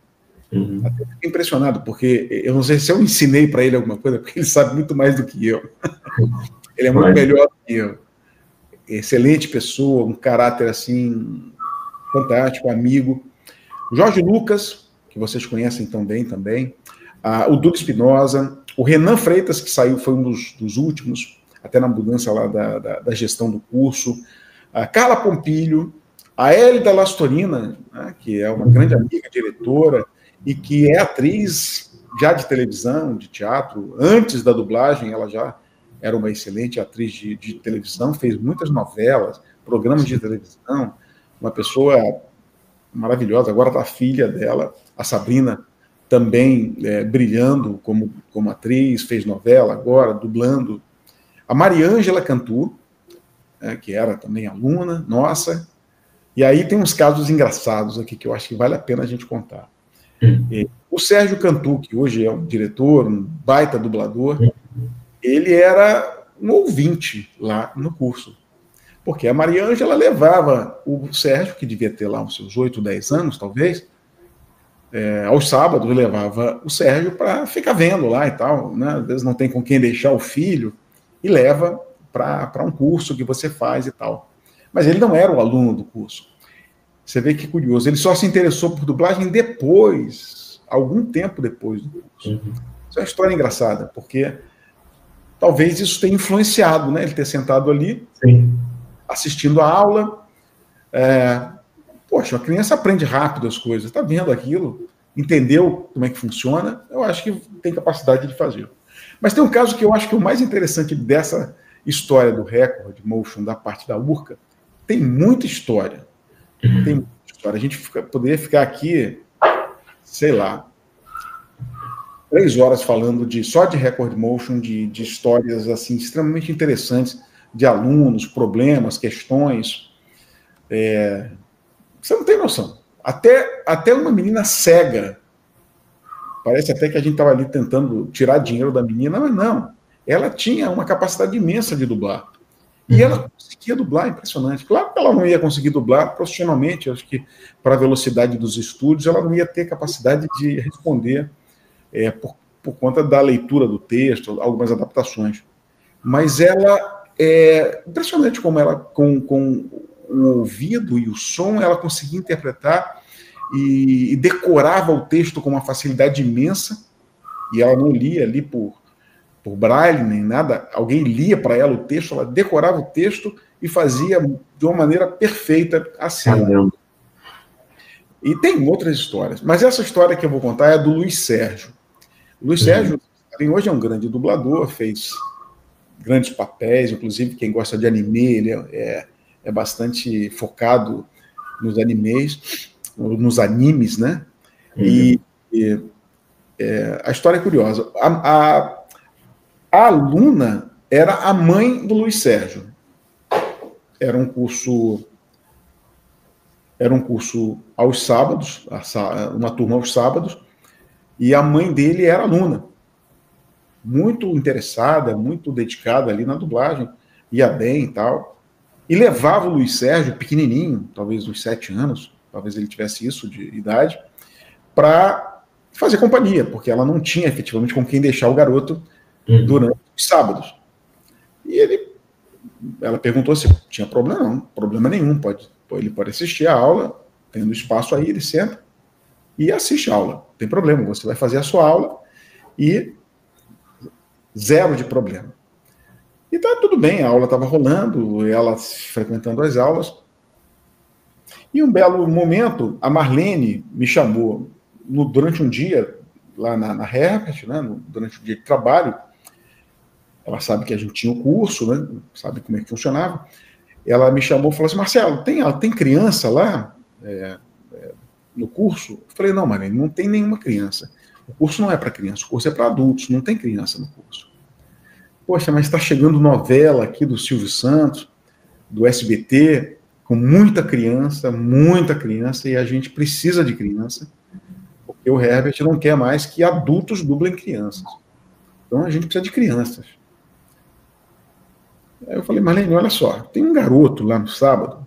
Speaker 2: Até fiquei impressionado, porque eu não sei se eu ensinei para ele alguma coisa, porque ele sabe muito mais do que eu. Ele é muito melhor do que eu. Excelente pessoa, um caráter assim fantástico, amigo. Jorge Lucas, que vocês conhecem tão bem também, o Duque Espinosa, o Renan Freitas, que saiu, foi um dos últimos, até na mudança lá da gestão do curso, a Carla Pompilho, a Hélida Lastorina, né, que é uma grande amiga, diretora, e que é atriz já de televisão, de teatro. Antes da dublagem, ela já era uma excelente atriz de televisão, fez muitas novelas, programas de televisão, uma pessoa maravilhosa. Agora está a filha dela, a Sabrina, também brilhando como atriz, fez novela agora, dublando. A Mariângela Cantu, que era também aluna nossa. E aí tem uns casos engraçados aqui que eu acho que vale a pena a gente contar. O Sérgio Cantu, que hoje é um diretor, um baita dublador, ele era um ouvinte lá no curso. Porque a Mariângela levava o Sérgio, que devia ter lá uns seus 8, 10 anos, talvez, aos sábados levava o Sérgio para ficar vendo lá e tal, né? Às vezes não tem com quem deixar o filho, e leva para um curso que você faz e tal. Mas ele não era o aluno do curso. Você vê que curioso. Ele só se interessou por dublagem depois, algum tempo depois do curso. Isso é uma história engraçada, porque talvez isso tenha influenciado, né? Ele ter sentado ali, sim, assistindo a aula. Poxa, a criança aprende rápido as coisas, está vendo aquilo, entendeu como é que funciona, eu acho que tem capacidade de fazer. Mas tem um caso que eu acho que é o mais interessante dessa história do Record Motion, da parte da URCA. Tem muita história. Tem muita história. A gente poderia ficar aqui, sei lá, 3 horas falando só de Record Motion, de histórias assim extremamente interessantes, de alunos, problemas, questões. Você não tem noção. Até uma menina cega, parece até que a gente estava ali tentando tirar dinheiro da menina, mas não. ela tinha uma capacidade imensa de dublar. E ela conseguia dublar, impressionante. Claro que ela não ia conseguir dublar profissionalmente, acho que para a velocidade dos estúdios, ela não ia ter capacidade de responder por conta da leitura do texto, algumas adaptações. Mas ela impressionante como ela, com o ouvido e o som, ela conseguia interpretar e decorava o texto com uma facilidade imensa, e ela não lia ali por braille nem nada, alguém lia para ela o texto, ela decorava o texto e fazia de uma maneira perfeita a cena. E tem outras histórias, mas essa história que eu vou contar é do Luiz Sérgio. O Luiz Sérgio hoje é um grande dublador, fez grandes papéis, inclusive quem gosta de anime, ele é bastante focado nos animes, né? E a história é curiosa. A aluna era a mãe do Luiz Sérgio. Era um curso aos sábados, uma turma aos sábados, e a mãe dele era aluna. Muito interessada, muito dedicada ali na dublagem, ia bem e tal. E levava o Luiz Sérgio, pequenininho, talvez uns 7 anos, talvez ele tivesse isso de idade, para fazer companhia, porque ela não tinha efetivamente com quem deixar o garoto durante os sábados. E ela perguntou se tinha problema. Não, problema nenhum, ele pode assistir a aula, tendo espaço aí, ele senta e assiste a aula. Não tem problema, você vai fazer a sua aula e zero de problema. E tá tudo bem, a aula estava rolando, ela frequentando as aulas. E um belo momento, a Marlene me chamou durante um dia, lá na Herbert, né, durante o dia de trabalho. Ela sabe que a gente tinha o curso, né, sabe como é que funcionava. Ela me chamou e falou assim: Marcelo, tem criança lá no curso? Eu falei: não, Marlene, não tem nenhuma criança. O curso não é para criança, o curso é para adultos, não tem criança no curso. Poxa, mas está chegando novela aqui do Silvio Santos, do SBT, com muita criança, e a gente precisa de criança, porque o Herbert não quer mais que adultos dublem crianças. Então a gente precisa de crianças. Aí eu falei: Marlene, olha só, tem um garoto lá no sábado,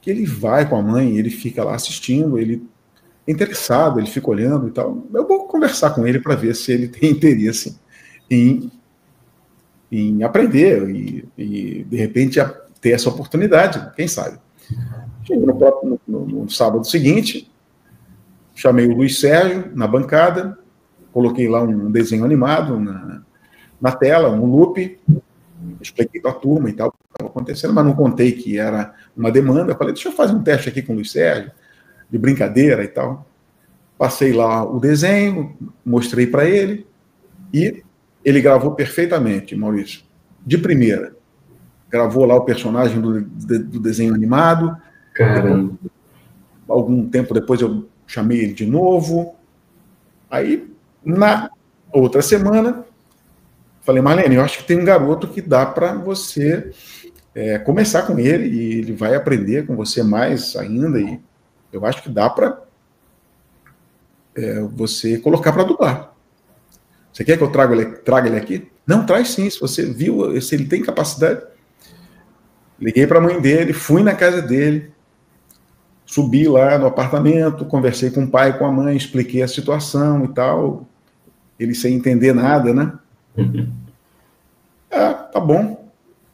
Speaker 2: que ele vai com a mãe, ele fica lá assistindo, ele é interessado, ele fica olhando e tal. Eu vou conversar com ele para ver se ele tem interesse em aprender e de repente, ter essa oportunidade, quem sabe. Cheguei no sábado seguinte, chamei o Luiz Sérgio na bancada, coloquei lá um desenho animado na tela, um loop, expliquei para a turma e tal o que estava acontecendo, mas não contei que era uma demanda. Falei: deixa eu fazer um teste aqui com o Luiz Sérgio, de brincadeira e tal. Passei lá o desenho, mostrei para ele, e ele gravou perfeitamente, Maurício. De primeira. Gravou lá o personagem do desenho animado.
Speaker 1: Caramba.
Speaker 2: Algum tempo depois eu chamei ele de novo. Aí, na outra semana, falei: Marlene, eu acho que tem um garoto que dá para você começar com ele, e ele vai aprender com você mais ainda, e eu acho que dá para você colocar para dublar. Você quer que eu traga ele aqui? Não, traz sim, se você viu, se ele tem capacidade. Liguei para a mãe dele, fui na casa dele, subi lá no apartamento, conversei com o pai e com a mãe, expliquei a situação e tal. Ele sem entender nada, né? Tá bom.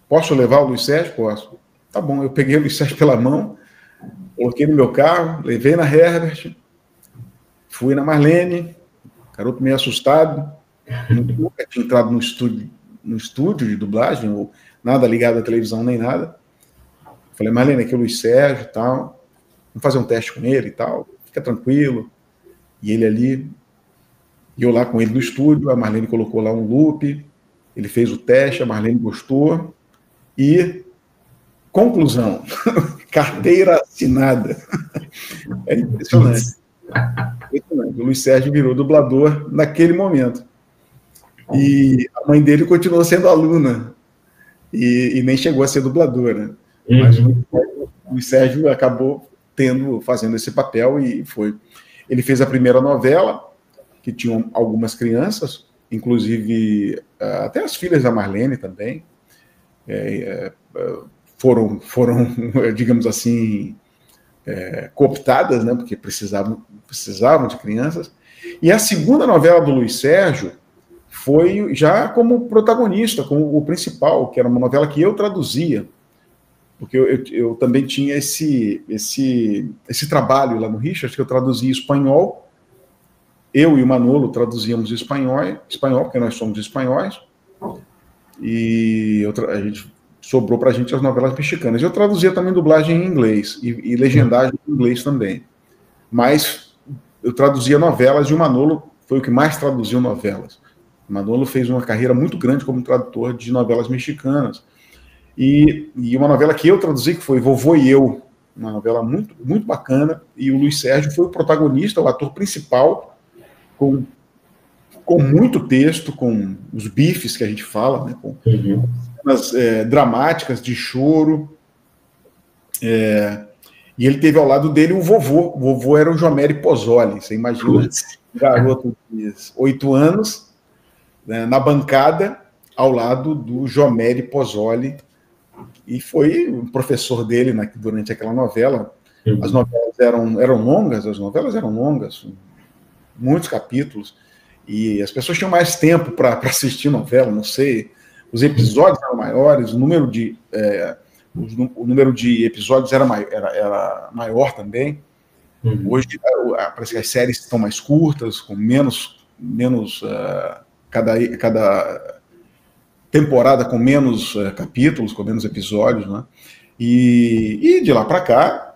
Speaker 2: Posso levar o Luiz Sérgio? Posso. Tá bom, eu peguei o Luiz Sérgio pela mão, coloquei no meu carro, levei na Herbert, fui na Marlene, garoto meio assustado, nunca tinha entrado no estúdio de dublagem, ou nada ligado à televisão nem nada. Falei: Marlene, aqui é o Luiz Sérgio e tal, vamos fazer um teste com ele e tal, fica tranquilo. E ele ali, e eu lá com ele no estúdio, a Marlene colocou lá um loop, ele fez o teste, a Marlene gostou, e conclusão, carteira assinada. É impressionante. O Luiz Sérgio virou dublador naquele momento. E a mãe dele continuou sendo aluna e nem chegou a ser dubladora. Mas o Luiz Sérgio acabou fazendo esse papel, e foi. Ele fez a primeira novela, que tinham algumas crianças, inclusive até as filhas da Marlene também foram, digamos assim, cooptadas, né, porque precisavam de crianças. E a segunda novela do Luiz Sérgio foi já como protagonista, como o principal, que era uma novela que eu traduzia, porque eu também tinha esse trabalho lá no Richard, que eu traduzia espanhol. Eu e o Manolo traduzíamos espanhol, porque nós somos espanhóis, e a gente sobrou para a gente as novelas mexicanas. Eu traduzia também dublagem em inglês e legendagem em inglês também. Mas eu traduzia novelas e o Manolo foi o que mais traduziu novelas. O Manolo fez uma carreira muito grande como tradutor de novelas mexicanas. E uma novela que eu traduzi, que foi Vovô e Eu, uma novela muito, muito bacana, e o Luiz Sérgio foi o protagonista, o ator principal, com muito texto, com os bifes que a gente fala, né, com cenas dramáticas de choro. E ele teve ao lado dele o vovô. O vovô era o Jomeri Pozzoli. Você imagina, um garoto de 8 anos, né, na bancada, ao lado do Jomeri Pozzoli, e foi o professor dele durante aquela novela. As novelas eram longas, muitos capítulos, e as pessoas tinham mais tempo para assistir novela, não sei, os episódios eram maiores, o número de episódios era maior também. Hoje parece que as séries estão mais curtas, com menos cada temporada com menos capítulos, com menos episódios, né? E de lá para cá,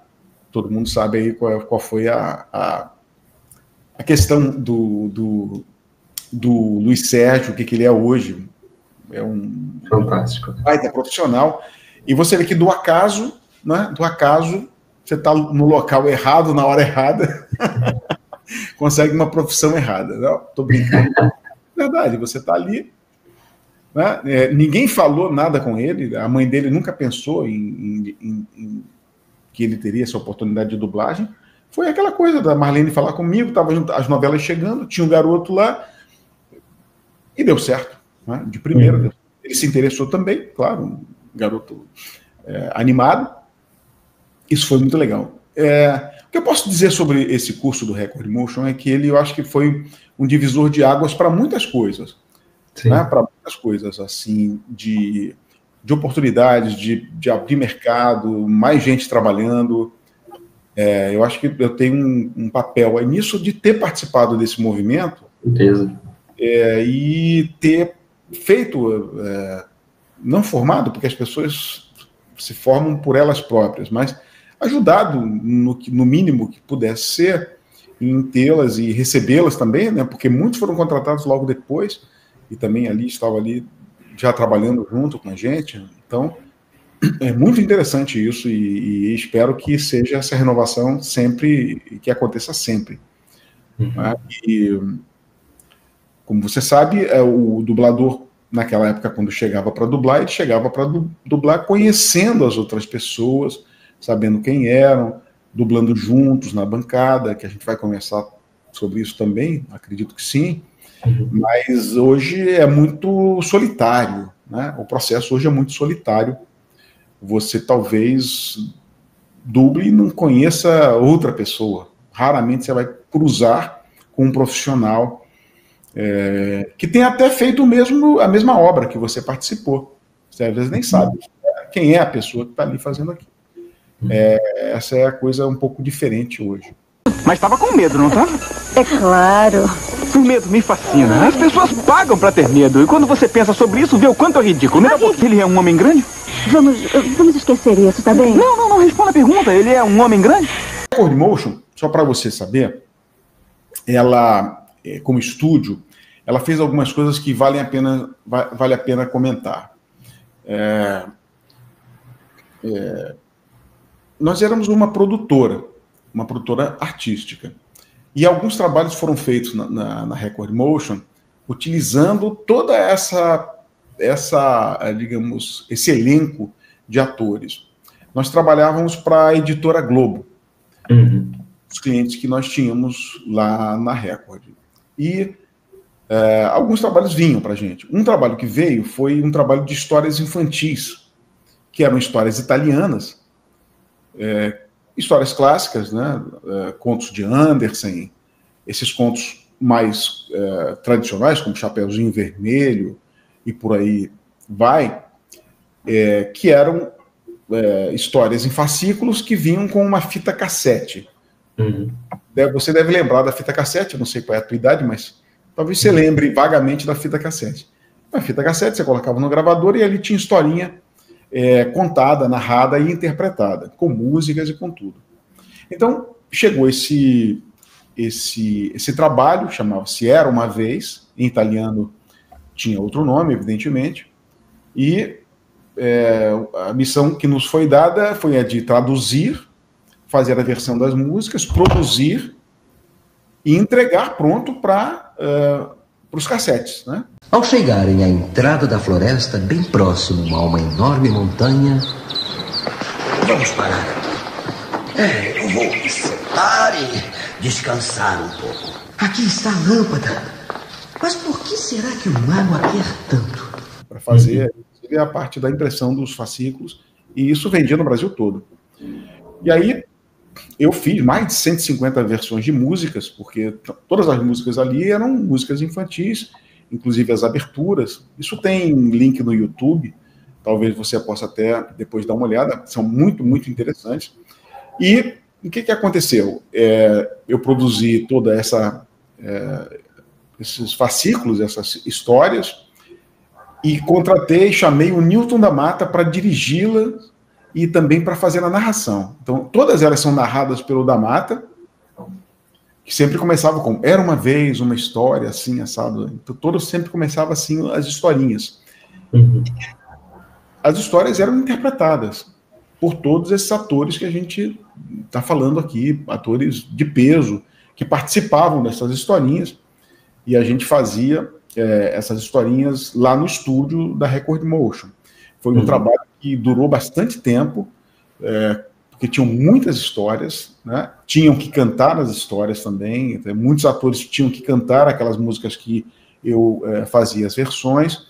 Speaker 2: todo mundo sabe aí qual foi a questão do Luiz Sérgio, o que ele é hoje. É um
Speaker 1: fantástico,
Speaker 2: baita profissional. E você vê que do acaso, né? Do acaso, você está no local errado, na hora errada, consegue uma profissão errada. Não, tô brincando. Verdade, você está ali, né? Ninguém falou nada com ele, a mãe dele nunca pensou em que ele teria essa oportunidade de dublagem. Foi aquela coisa da Marlene falar comigo, estavam as novelas chegando, tinha um garoto lá, e deu certo, né? De primeira. Ele se interessou também, claro, um garoto animado. Isso foi muito legal. O que eu posso dizer sobre esse curso do Record Motion é que eu acho que foi um divisor de águas para muitas coisas. Né? Para muitas coisas, assim, de oportunidades, de abrir mercado, mais gente trabalhando. Eu acho que eu tenho um papel nisso de ter participado desse movimento. E ter feito, não formado, porque as pessoas se formam por elas próprias, mas ajudado no mínimo que pudesse ser em tê-las e recebê-las também, né? Porque muitos foram contratados logo depois e também estava ali já trabalhando junto com a gente. Então, é muito interessante isso e espero que seja essa renovação sempre e que aconteça sempre. E, como você sabe, o dublador, naquela época, quando chegava para dublar, ele chegava para dublar conhecendo as outras pessoas, sabendo quem eram, dublando juntos na bancada, que a gente vai conversar sobre isso também, acredito que sim. Mas hoje é muito solitário, né? O processo hoje é muito solitário. Você talvez duble e não conheça outra pessoa. Raramente você vai cruzar com um profissional que tem até feito a mesma obra que você participou. Você às vezes nem sabe quem é a pessoa que está ali fazendo aquilo. Essa é a coisa um pouco diferente hoje.
Speaker 3: Mas estava com medo, não estava?
Speaker 5: É claro.
Speaker 3: O medo me fascina. As pessoas pagam para ter medo. E quando você pensa sobre isso, vê o quanto é ridículo. Ele é um homem grande?
Speaker 5: Vamos esquecer isso, tá bem?
Speaker 3: Não, responda a pergunta. Ele é um homem grande?
Speaker 2: A Record Motion, só para você saber, ela, como estúdio, ela fez algumas coisas que vale a pena comentar. Nós éramos uma produtora artística. E alguns trabalhos foram feitos na Record Motion utilizando toda digamos, esse elenco de atores. Nós trabalhávamos para a editora Globo, os clientes que nós tínhamos lá na Record. E alguns trabalhos vinham para a gente. Um trabalho que veio foi um trabalho de histórias infantis, que eram histórias italianas, histórias clássicas, né? Contos de Andersen, esses contos mais tradicionais, como Chapeuzinho Vermelho e por aí vai, que eram histórias em fascículos que vinham com uma fita cassete.
Speaker 1: Uhum.
Speaker 2: Você deve lembrar da fita cassete, não sei qual é a tua idade, mas talvez você lembre vagamente da fita cassete. Na fita cassete você colocava no gravador e ali tinha historinha contada, narrada e interpretada, com músicas e com tudo. Então, chegou esse trabalho, chamava-se Era Uma Vez, em italiano tinha outro nome, evidentemente, e a missão que nos foi dada foi a de traduzir, fazer a versão das músicas, produzir e entregar pronto para os cassetes, né?
Speaker 6: Ao chegarem à entrada da floresta, bem próximo a uma enorme montanha... Vamos parar. Eu vou me sentar e descansar um pouco. Aqui está a lâmpada. Mas por que será que o mago a quer tanto?
Speaker 2: Para fazer a parte da impressão dos fascículos, e isso vendia no Brasil todo. E aí eu fiz mais de 150 versões de músicas, porque todas as músicas ali eram músicas infantis, inclusive as aberturas. Isso tem link no YouTube, talvez você possa até depois dar uma olhada, são muito, muito interessantes. E o que aconteceu? Eu produzi toda esses fascículos, essas histórias, e contratei, chamei o Newton da Mata para dirigi-la e também para fazer a narração. Então, todas elas são narradas pelo da Mata, que sempre começava com Era Uma Vez, uma história, assim, assado. Então, todos sempre começavam assim, as historinhas.
Speaker 1: Uhum.
Speaker 2: As histórias eram interpretadas por todos esses atores que a gente está falando aqui, atores de peso, que participavam dessas historinhas, e a gente fazia essas historinhas lá no estúdio da Record Motion. Foi um trabalho que durou bastante tempo, porque tinham muitas histórias, né? Tinham que cantar as histórias também, então, muitos atores tinham que cantar aquelas músicas que eu fazia as versões,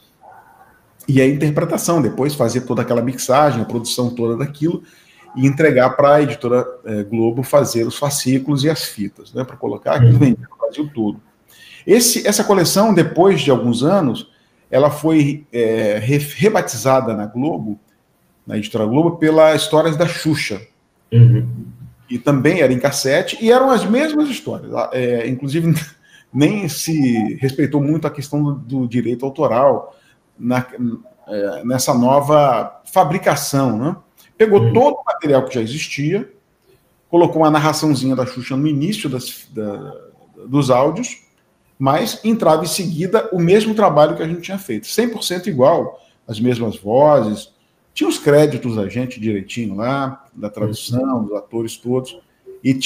Speaker 2: e a interpretação, depois fazer toda aquela mixagem, a produção toda daquilo, e entregar para a editora Globo fazer os fascículos e as fitas, né, para colocar aquilo vendido no Brasil todo. Essa coleção, depois de alguns anos, ela foi rebatizada na Globo, na editora Globo, pela Histórias da Xuxa.
Speaker 1: Uhum.
Speaker 2: E também era em cassete, e eram as mesmas histórias. Inclusive, nem se respeitou muito a questão do direito autoral nessa nova fabricação, né? Pegou todo o material que já existia, colocou uma narraçãozinha da Xuxa no início dos áudios, mas entrava em seguida o mesmo trabalho que a gente tinha feito, 100% igual, as mesmas vozes, tinha os créditos da gente direitinho lá, da tradução, dos atores todos, e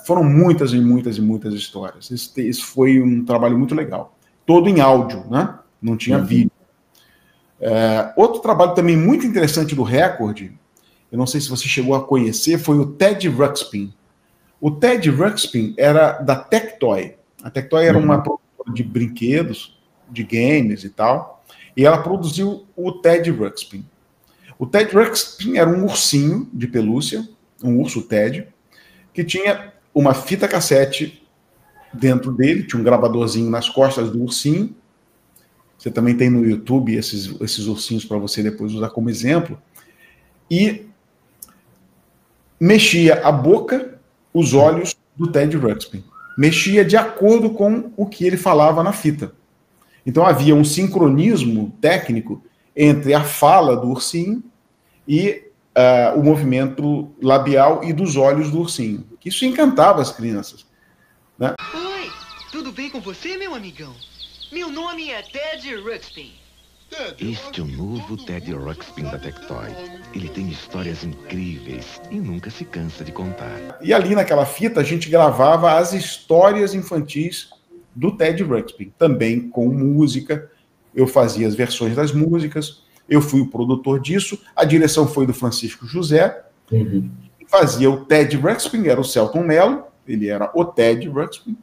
Speaker 2: foram muitas e muitas e muitas histórias. Esse foi um trabalho muito legal, todo em áudio, né? Não tinha vídeo. Outro trabalho também muito interessante do Record, eu não sei se você chegou a conhecer, foi o Ted Ruxpin. O Ted Ruxpin era da Tectoy. A Tectoy era uma produtora de brinquedos, de games e tal, e ela produziu o Ted Ruxpin. O Ted Ruxpin era um ursinho de pelúcia, um urso Ted, que tinha uma fita cassete dentro dele, tinha um gravadorzinho nas costas do ursinho. Você também tem no YouTube esses ursinhos para você depois usar como exemplo. E mexia a boca, os olhos do Ted Ruxpin. Mexia de acordo com o que ele falava na fita. Então havia um sincronismo técnico entre a fala do ursinho e o movimento labial e dos olhos do ursinho. Isso encantava as crianças, né?
Speaker 7: Oi, tudo bem com você, meu amigão? Meu nome é Ted Ruxpin.
Speaker 8: Este é o novo Ted Ruxpin da Tectoy. Ele tem histórias incríveis e nunca se cansa de contar.
Speaker 2: E ali naquela fita a gente gravava as histórias infantis do Ted Ruxpin, também com música. Eu fazia as versões das músicas, eu fui o produtor disso, a direção foi do Francisco José, fazia o Ted Ruxpin, era o Celton Mello, ele era o Ted Ruxpin,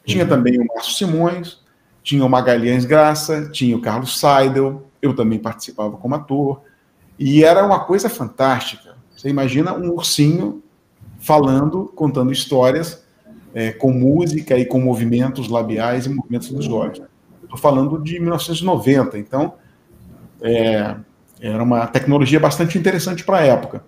Speaker 2: tinha também o Márcio Simões, tinha o Magalhães Graça, tinha o Carlos Seidel, eu também participava como ator, e era uma coisa fantástica. Você imagina um ursinho falando, contando histórias, com música e com movimentos labiais e movimentos dos olhos. Estou falando de 1990, então era uma tecnologia bastante interessante para a época.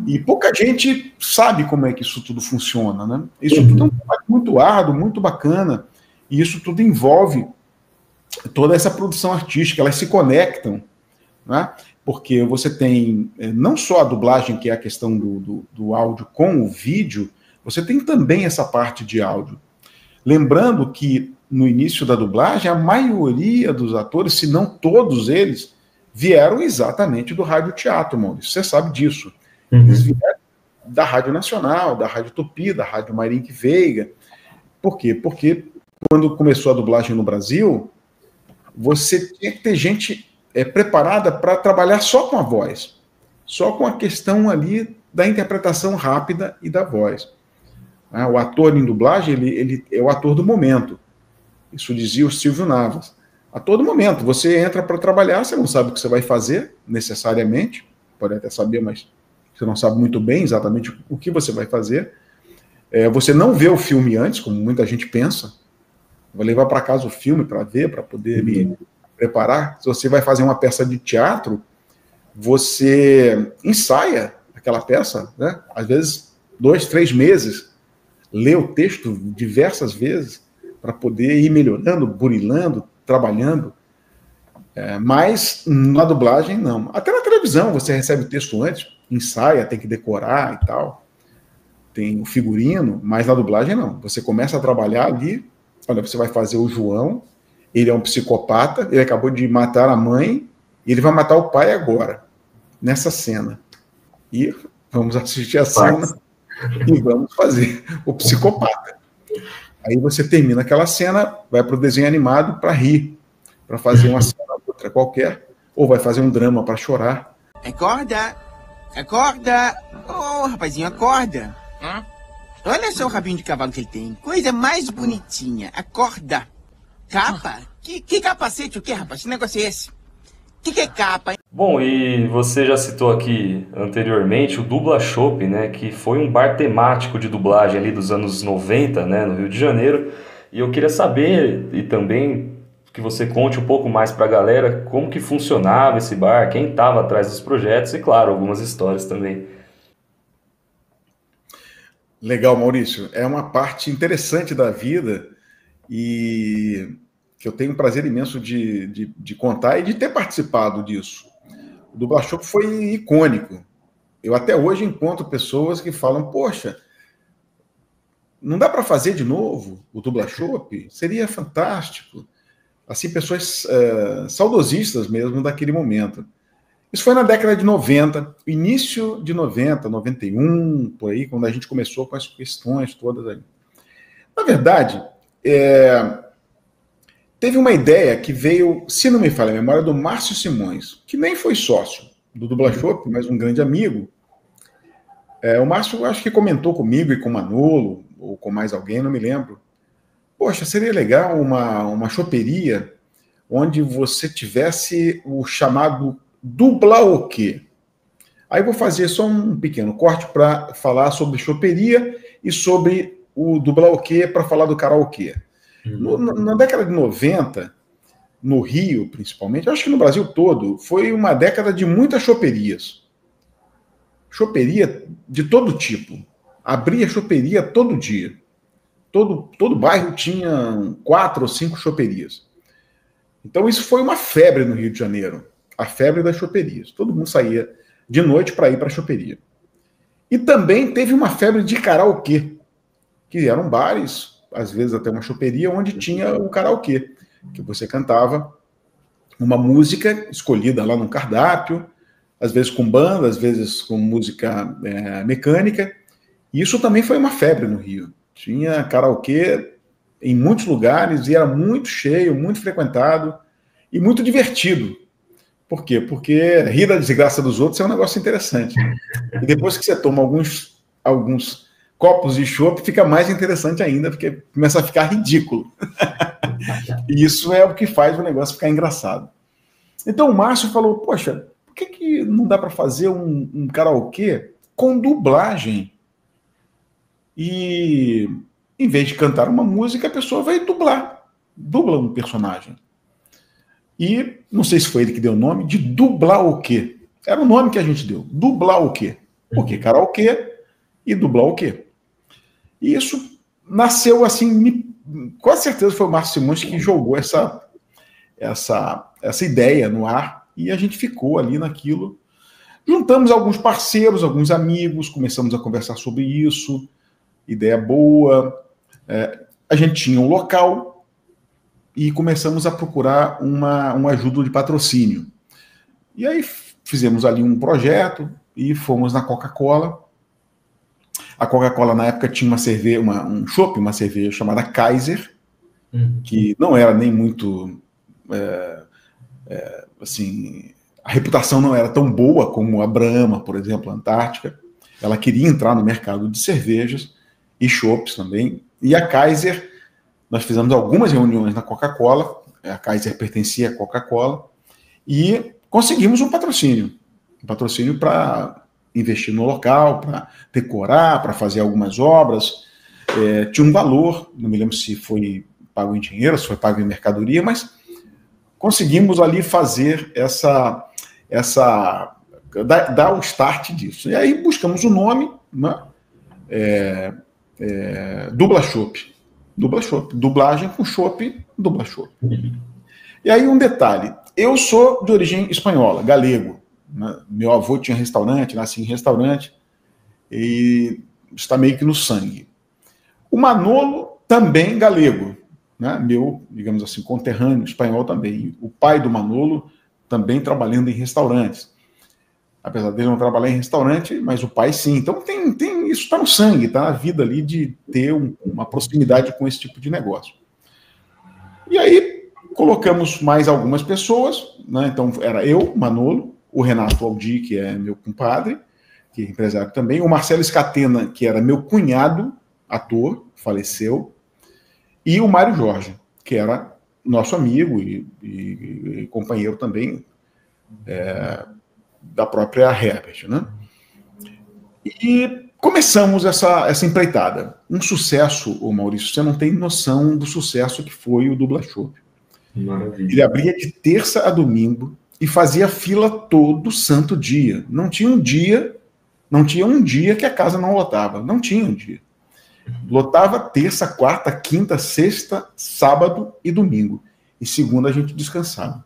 Speaker 2: E pouca gente sabe como é que isso tudo funciona, né? Isso tudo é um trabalho muito árduo, muito bacana, e isso tudo envolve toda essa produção artística, elas se conectam, né? Porque você tem não só a dublagem, que é a questão do áudio com o vídeo, você tem também essa parte de áudio. Lembrando que no início da dublagem, a maioria dos atores, se não todos eles, vieram exatamente do radioteatro, Maurício. Você sabe disso. Eles vieram da Rádio Nacional, da Rádio Tupi, da Rádio Marinque Veiga. Por quê? Porque quando começou a dublagem no Brasil, você tinha que ter gente preparada para trabalhar só com a voz, só com a questão ali da interpretação rápida e da voz. O ator em dublagem, ele é o ator do momento. Isso dizia o Silvio Navas. A todo momento, você entra para trabalhar, você não sabe o que você vai fazer, necessariamente, pode até saber, mas você não sabe muito bem exatamente o que você vai fazer. Você não vê o filme antes, como muita gente pensa. Vou levar para casa o filme para ver, para poder me preparar. Se você vai fazer uma peça de teatro, você ensaia aquela peça, né? Às vezes 2, 3 meses, lê o texto diversas vezes para poder ir melhorando, burilando, trabalhando. Mas na dublagem, não. Até na televisão, você recebe o texto antes, ensaia, tem que decorar e tal. Tem o figurino, mas na dublagem, não. Você começa a trabalhar ali, olha, você vai fazer o João, ele é um psicopata, ele acabou de matar a mãe, e ele vai matar o pai agora, nessa cena. E vamos assistir a cena e vamos fazer o psicopata. Aí você termina aquela cena, vai para o desenho animado para rir, para fazer uma cena outra qualquer, ou vai fazer um drama para chorar.
Speaker 9: Acorda! Acorda! Ô, rapazinho, acorda! Olha só o rabinho de cavalo que ele tem. Coisa mais bonitinha. Acorda! Capa? Que capacete o que, rapaz? Que negócio é esse? Que é capa, hein?
Speaker 1: Bom, e você já citou aqui anteriormente o Dubla Shop, né, que foi um bar temático de dublagem ali dos anos 90, né, no Rio de Janeiro. E eu queria saber, e também que você conte um pouco mais para a galera, como que funcionava esse bar, quem estava atrás dos projetos e, claro, algumas histórias também.
Speaker 2: Legal, Maurício. É uma parte interessante da vida e que eu tenho um prazer imenso de contar e de ter participado disso. O Dubla Shop foi icônico. Eu até hoje encontro pessoas que falam, poxa, não dá para fazer de novo o Dubla Shop? Seria fantástico. Assim, pessoas saudosistas mesmo daquele momento. Isso foi na década de 90, início de 90, 91, por aí, quando a gente começou com as questões todas aí. Na verdade, teve uma ideia que veio, se não me falha a memória, do Márcio Simões, que nem foi sócio do Dubla Shop, mas um grande amigo. O Márcio, acho que comentou comigo e com o Manolo, ou com mais alguém, não me lembro. Poxa, seria legal uma choperia onde você tivesse o chamado dublaokê. Aí vou fazer só um pequeno corte para falar sobre choperia e sobre o dublaokê para falar do karaokê. Na década de 90, no Rio principalmente, acho que no Brasil todo, foi uma década de muitas choperias. Choperia de todo tipo. Abria choperia todo dia. Todo bairro tinha 4 ou 5 choperias. Então isso foi uma febre no Rio de Janeiro. A febre das choperias. Todo mundo saía de noite para ir para a choperia. E também teve uma febre de karaokê, que eram bares, às vezes até uma choperia, onde tinha o karaokê, que você cantava uma música escolhida lá no cardápio, às vezes com banda, às vezes com música mecânica. E isso também foi uma febre no Rio. Tinha karaokê em muitos lugares e era muito cheio, muito frequentado e muito divertido. Por quê? Porque rir da desgraça dos outros é um negócio interessante. E depois que você toma alguns copos de chopp, fica mais interessante ainda, porque começa a ficar ridículo. E isso é o que faz o negócio ficar engraçado. Então o Márcio falou, poxa, por que não dá para fazer um karaokê com dublagem? E em vez de cantar uma música, a pessoa vai dubla um personagem. E não sei se foi ele que deu o nome de Dublar o quê? Era o nome que a gente deu, Dublar o quê? Porque karaokê e dublar o quê? E isso nasceu assim, com certeza foi o Márcio Simões que jogou essa ideia no ar, e a gente ficou ali naquilo. Juntamos alguns parceiros, alguns amigos, começamos a conversar sobre isso, ideia boa. A gente tinha um local e começamos a procurar uma ajuda de patrocínio. E aí fizemos ali um projeto e fomos na Coca-Cola. A Coca-Cola, na época, tinha uma cerveja chamada Kaiser, que não era nem muito... assim, a reputação não era tão boa como a Brahma, por exemplo, a Antártica. Ela queria entrar no mercado de cervejas e chopps também. E a Kaiser, nós fizemos algumas reuniões na Coca-Cola, a Kaiser pertencia à Coca-Cola, e conseguimos um patrocínio para investir no local, para decorar, para fazer algumas obras. Tinha um valor, não me lembro se foi pago em dinheiro, se foi pago em mercadoria, mas conseguimos ali fazer dar o start disso. E aí buscamos o nome, né? Dubla Chopp. Dubla Chopp. Dublagem com chopp, Dubla Chopp. E aí um detalhe, eu sou de origem espanhola, galego. Né? Meu avô tinha restaurante, nasci em restaurante, e está meio que no sangue. O Manolo também galego, né? Meu, digamos assim, conterrâneo espanhol também. O pai do Manolo também trabalhando em restaurantes. Apesar dele não trabalhar em restaurante, mas o pai sim. Então isso está no sangue, está na vida ali de ter uma proximidade com esse tipo de negócio. E aí colocamos mais algumas pessoas, né? Então era eu, Manolo, o Renato Aldi, que é meu compadre, que é empresário também, o Marcelo Scatena, que era meu cunhado, ator, faleceu, e o Mário Jorge, que era nosso amigo e companheiro também da própria Herbert, né? E começamos essa empreitada. Um sucesso, ô Maurício, você não tem noção do sucesso que foi o Dubla Chopp.
Speaker 1: Maravilha.
Speaker 2: Ele abria de terça a domingo e fazia fila todo santo dia. Não tinha um dia que a casa não lotava. Não tinha um dia. Lotava terça, quarta, quinta, sexta, sábado e domingo. E segunda a gente descansava.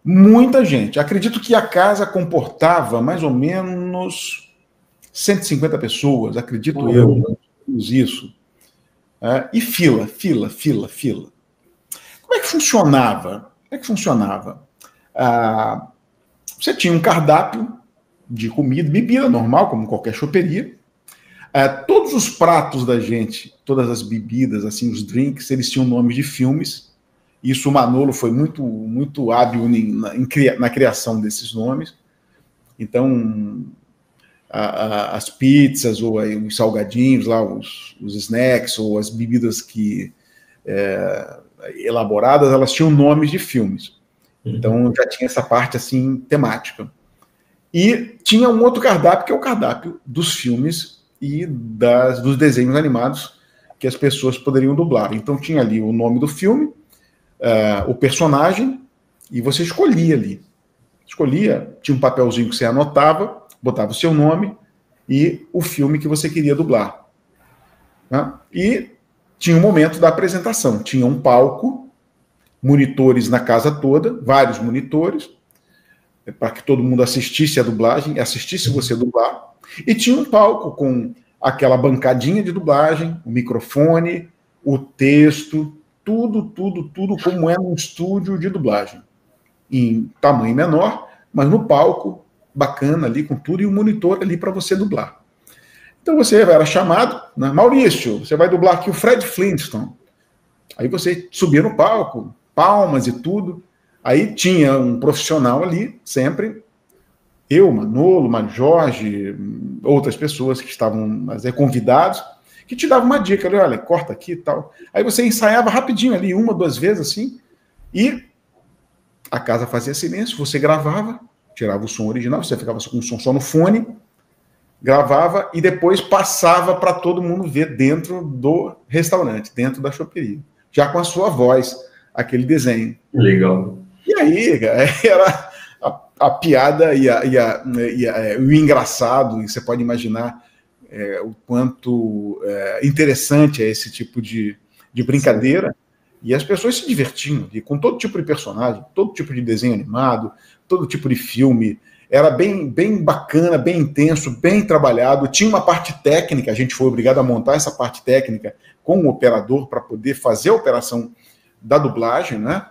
Speaker 2: Muita gente. Acredito que a casa comportava mais ou menos 150 pessoas, acredito eu, isso. E fila. Como é que funcionava? Você tinha um cardápio de comida, bebida normal, como qualquer choperia. Todos os pratos da gente, todas as bebidas, assim, os drinks, eles tinham nomes de filmes. Isso o Manolo foi muito hábil na criação desses nomes. Então, as pizzas ou os salgadinhos, lá, os snacks ou as bebidas elaboradas, elas tinham nomes de filmes. Então, já tinha essa parte assim temática. E tinha um outro cardápio, que é o cardápio dos filmes e dos desenhos animados que as pessoas poderiam dublar. Então, tinha ali o nome do filme, o personagem, e você escolhia ali. Tinha um papelzinho que você anotava, botava o seu nome e o filme que você queria dublar. Né? E tinha um momento da apresentação. Tinha um palco, monitores na casa toda, vários monitores, para que todo mundo assistisse a dublagem, assistisse você dublar. E tinha um palco com aquela bancadinha de dublagem, o microfone, o texto, tudo como é num estúdio de dublagem. Em tamanho menor, mas no palco, bacana ali com tudo, e o monitor ali para você dublar. Então você era chamado, né? Maurício, você vai dublar aqui o Fred Flintstone. Aí você subia no palco, palmas e tudo. Aí tinha um profissional ali, sempre, eu, Manolo, Mário Jorge, outras pessoas que estavam convidados, que te davam uma dica, olha, corta aqui e tal. Aí você ensaiava rapidinho ali, 1, 2 vezes assim, e a casa fazia silêncio, você gravava, tirava o som original, você ficava com o som só no fone, gravava e depois passava para todo mundo ver dentro do restaurante, dentro da choperia, já com a sua voz, aquele desenho.
Speaker 1: Legal.
Speaker 2: E aí, era a piada e o engraçado, e você pode imaginar o quanto interessante é esse tipo de brincadeira. Sim. E as pessoas se divertiam com todo tipo de personagem, todo tipo de desenho animado, todo tipo de filme. Era bem bacana, bem intenso, bem trabalhado. Tinha uma parte técnica, a gente foi obrigado a montar essa parte técnica com o operador para poder fazer a operação da dublagem, né?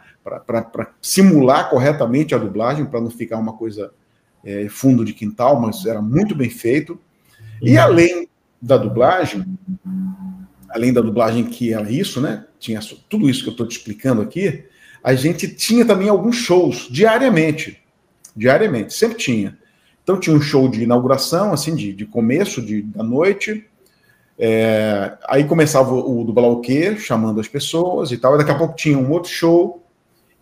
Speaker 2: Para simular corretamente a dublagem, para não ficar uma coisa fundo de quintal, mas era muito bem feito. E além da dublagem que era isso, né? Tinha tudo isso que eu estou te explicando aqui, a gente tinha também alguns shows diariamente, sempre tinha. Então tinha um show de inauguração, assim, de começo da noite, aí começava o Dublar-o-Quê, chamando as pessoas e tal, e daqui a pouco tinha um outro show,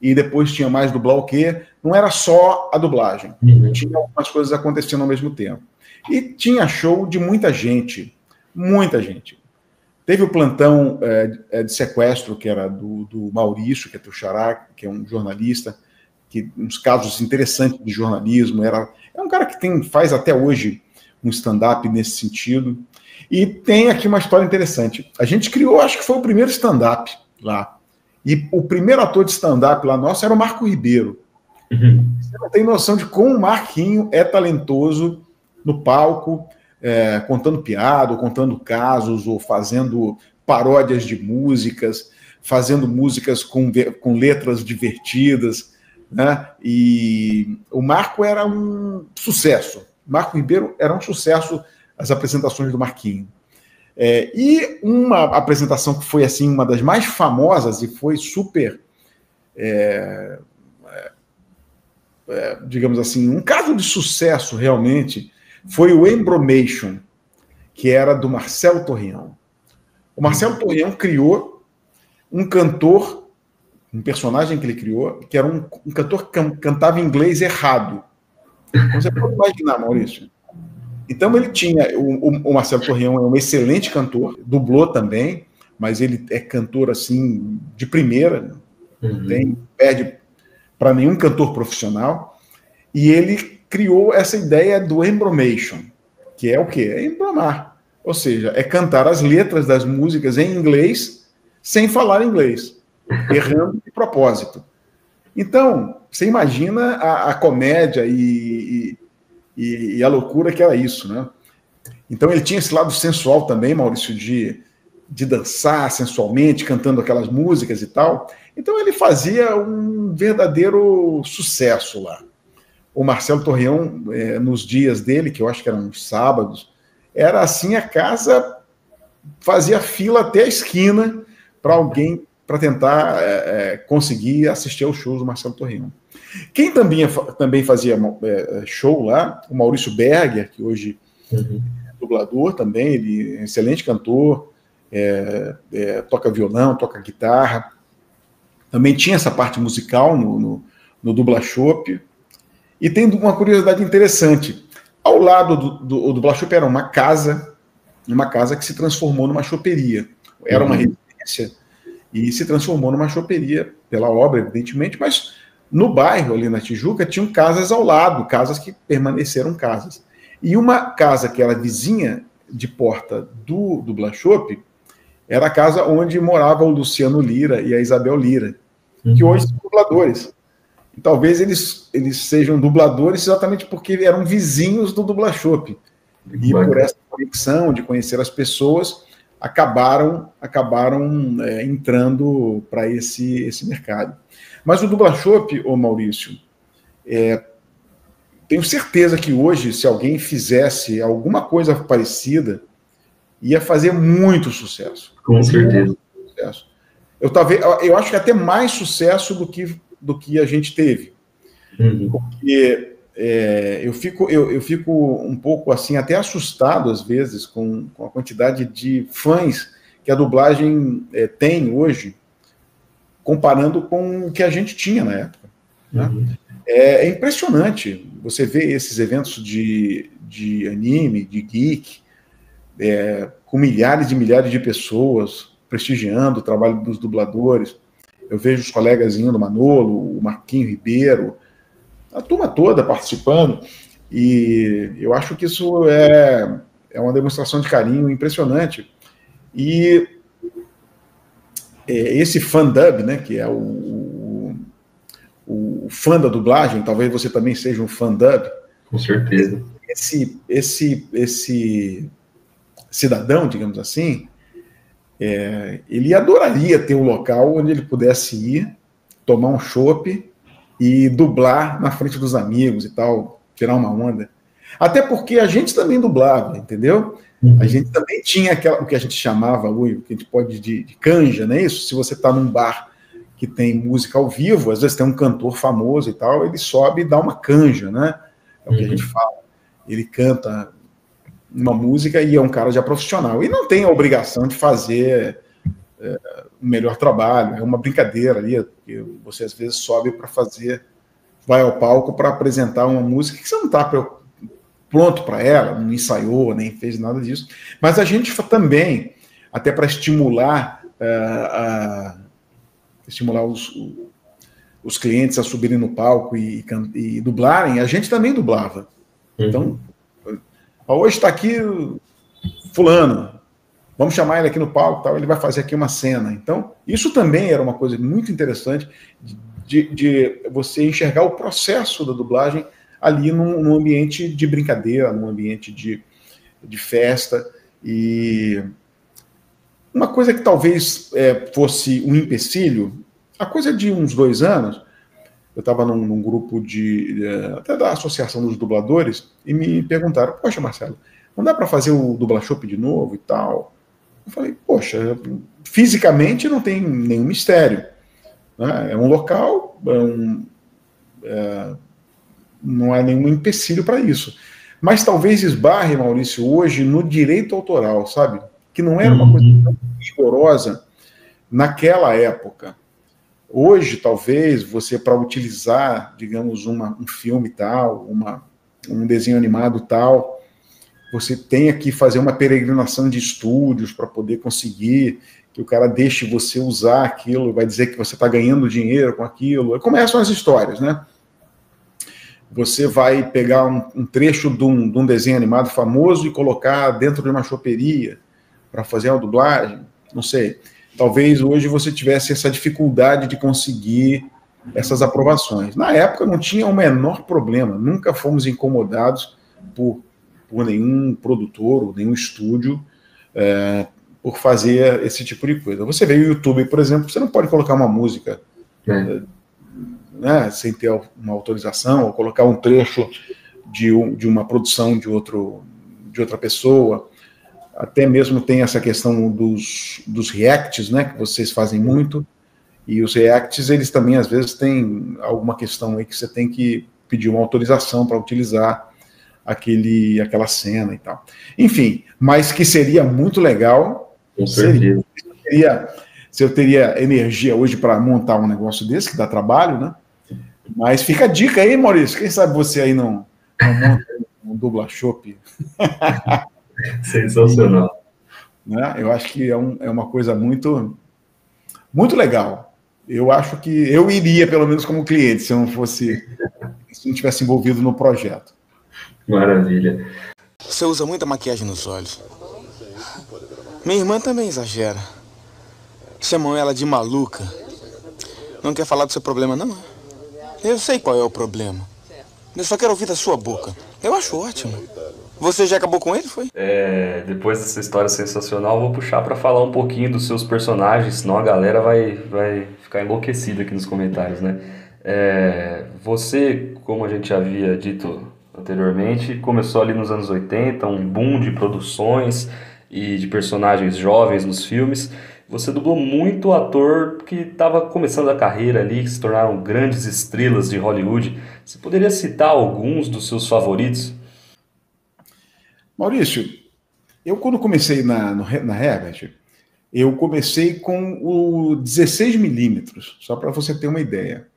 Speaker 2: e depois tinha mais Dublar-o-Quê. Não era só a dublagem, tinha algumas coisas acontecendo ao mesmo tempo. E tinha show de muita gente. Teve o plantão de sequestro, que era do Maurício, que é teu xará, que é um jornalista, que uns casos interessantes de jornalismo. É um cara que faz até hoje um stand-up nesse sentido. E tem aqui uma história interessante. A gente criou, acho que foi o primeiro stand-up lá. E o primeiro ator de stand-up lá nosso era o Marco Ribeiro. Você não tem noção de como o Marquinho é talentoso no palco, contando piada, ou contando casos, ou fazendo paródias de músicas, fazendo músicas com letras divertidas, né? E o Marco era um sucesso. Marco Ribeiro era um sucesso, as apresentações do Marquinho. E uma apresentação que foi assim uma das mais famosas e foi super, digamos assim, um caso de sucesso realmente, foi o Embromation, que era do Marcelo Torreão. O Marcelo Torreão criou um cantor, um personagem que ele criou, que era um cantor que cantava inglês errado. Então, você pode imaginar, Maurício. Então ele tinha, o Marcelo Torreão é um excelente cantor, dublou também, mas ele é cantor assim, de primeira, não perde para nenhum cantor profissional, e ele criou essa ideia do embromation, que é o quê? É embromar, ou seja, é cantar as letras das músicas em inglês sem falar inglês, errando de propósito. Então, você imagina a comédia e a loucura que era isso, né? Então ele tinha esse lado sensual também, Maurício, de dançar sensualmente, cantando aquelas músicas e tal. Então ele fazia um verdadeiro sucesso lá. O Marcelo Torreão, nos dias dele, que eu acho que eram uns sábados, era assim, a casa fazia fila até a esquina para alguém, para tentar conseguir assistir aos shows do Marcelo Torreão. Quem também fazia show lá, o Maurício Berger, que hoje é dublador também, ele é um excelente cantor, toca violão, toca guitarra, também tinha essa parte musical no Dubla-Shop. E tem uma curiosidade interessante, ao lado do Dubla-Shop era uma casa que se transformou numa choperia, era uma residência e se transformou numa choperia pela obra, evidentemente, mas no bairro, ali na Tijuca, tinham casas ao lado, casas que permaneceram casas. E uma casa que era vizinha de porta do Dubla-Shop era a casa onde morava o Luciano Lira e a Isabel Lira, que hoje são dubladores. E talvez eles sejam dubladores exatamente porque eram vizinhos do Dubla-Shop. E por essa conexão de conhecer as pessoas, acabaram entrando para esse mercado. Mas o Dubla-Shop, ô Maurício, tenho certeza que hoje, se alguém fizesse alguma coisa parecida, ia fazer muito sucesso.
Speaker 1: Com certeza.
Speaker 2: Muito sucesso. Eu acho que até mais sucesso do que a gente teve. Porque eu fico um pouco assim, até assustado às vezes com a quantidade de fãs que a dublagem tem hoje, comparando com o que a gente tinha na época. Né? É impressionante você ver esses eventos de anime, de geek, com milhares de pessoas prestigiando o trabalho dos dubladores. Eu vejo os colegas indo, Manolo, o Marquinho Ribeiro, a turma toda participando, e eu acho que isso é uma demonstração de carinho impressionante. E esse fandub, né, que é o fã da dublagem, talvez você também seja um fandub.
Speaker 1: Com certeza.
Speaker 2: Esse cidadão, digamos assim, ele adoraria ter um local onde ele pudesse ir, tomar um chopp e dublar na frente dos amigos e tal, tirar uma onda. Até porque a gente também dublava, entendeu? A gente também tinha o que a gente chamava, o que a gente pode de canja, não é isso? Se você está num bar que tem música ao vivo, às vezes tem um cantor famoso e tal, ele sobe e dá uma canja, né? É o que a gente fala. Ele canta uma música e é um cara já profissional. E não tem a obrigação de fazer o melhor trabalho, é uma brincadeira ali, porque você às vezes sobe para vai ao palco para apresentar uma música que você não está pronto para ela, não ensaiou, nem fez nada disso. Mas a gente também, até para estimular os clientes a subirem no palco e dublarem, a gente também dublava. Então, hoje está aqui fulano, vamos chamar ele aqui no palco, tal, ele vai fazer aqui uma cena. Então, isso também era uma coisa muito interessante de você enxergar o processo da dublagem ali num ambiente de brincadeira, num ambiente de festa. E uma coisa que talvez fosse um empecilho, a coisa de uns 2 anos, eu estava num grupo até da Associação dos Dubladores, e me perguntaram, poxa, Marcelo, não dá para fazer o Dublashop de novo e tal? Eu falei, poxa, fisicamente não tem nenhum mistério. Né? É um local, não há nenhum empecilho para isso. Mas talvez esbarre, Maurício, hoje no direito autoral, sabe? Que não era uma coisa tão rigorosa naquela época. Hoje, talvez, você, para utilizar, digamos, um filme tal, um desenho animado tal, você tenha que fazer uma peregrinação de estúdios para poder conseguir que o cara deixe você usar aquilo, vai dizer que você está ganhando dinheiro com aquilo. Começam as histórias, né? Você vai pegar um trecho de um desenho animado famoso e colocar dentro de uma choperia para fazer uma dublagem, não sei. Talvez hoje você tivesse essa dificuldade de conseguir essas aprovações. Na época não tinha o menor problema, nunca fomos incomodados por nenhum produtor ou nenhum estúdio por fazer esse tipo de coisa. Você vê o YouTube, por exemplo, você não pode colocar uma música né, sem ter uma autorização, ou colocar um trecho de uma produção de outra pessoa. Até mesmo tem essa questão dos reacts, né, que vocês fazem muito, e os reacts, eles também, às vezes, têm alguma questão aí que você tem que pedir uma autorização para utilizar aquela cena e tal. Enfim, mas que seria muito legal, se eu teria energia hoje para montar um negócio desse, que dá trabalho, né? Mas fica a dica aí, Maurício, quem sabe você aí não monta um Dublashop.
Speaker 1: Sensacional.
Speaker 2: Né? Eu acho que é uma coisa muito, muito legal. Eu acho que eu iria, pelo menos como cliente, se eu não tivesse envolvido no projeto.
Speaker 1: Maravilha.
Speaker 9: Você usa muita maquiagem nos olhos. Minha irmã também exagera. Chamam ela de maluca. Não quer falar do seu problema, não? Eu sei qual é o problema. Eu só quero ouvir da sua boca. Eu acho ótimo. Você já acabou com ele, foi?
Speaker 1: Depois dessa história sensacional, vou puxar para falar um pouquinho dos seus personagens, senão a galera vai ficar enlouquecida aqui nos comentários, né? Você, como a gente havia dito anteriormente, começou ali nos anos 80, um boom de produções e de personagens jovens nos filmes. Você dublou muito ator que estava começando a carreira ali, que se tornaram grandes estrelas de Hollywood. Você poderia citar alguns dos seus favoritos?
Speaker 2: Maurício, eu quando comecei na Herbert, eu comecei com o 16mm, só para você ter uma ideia.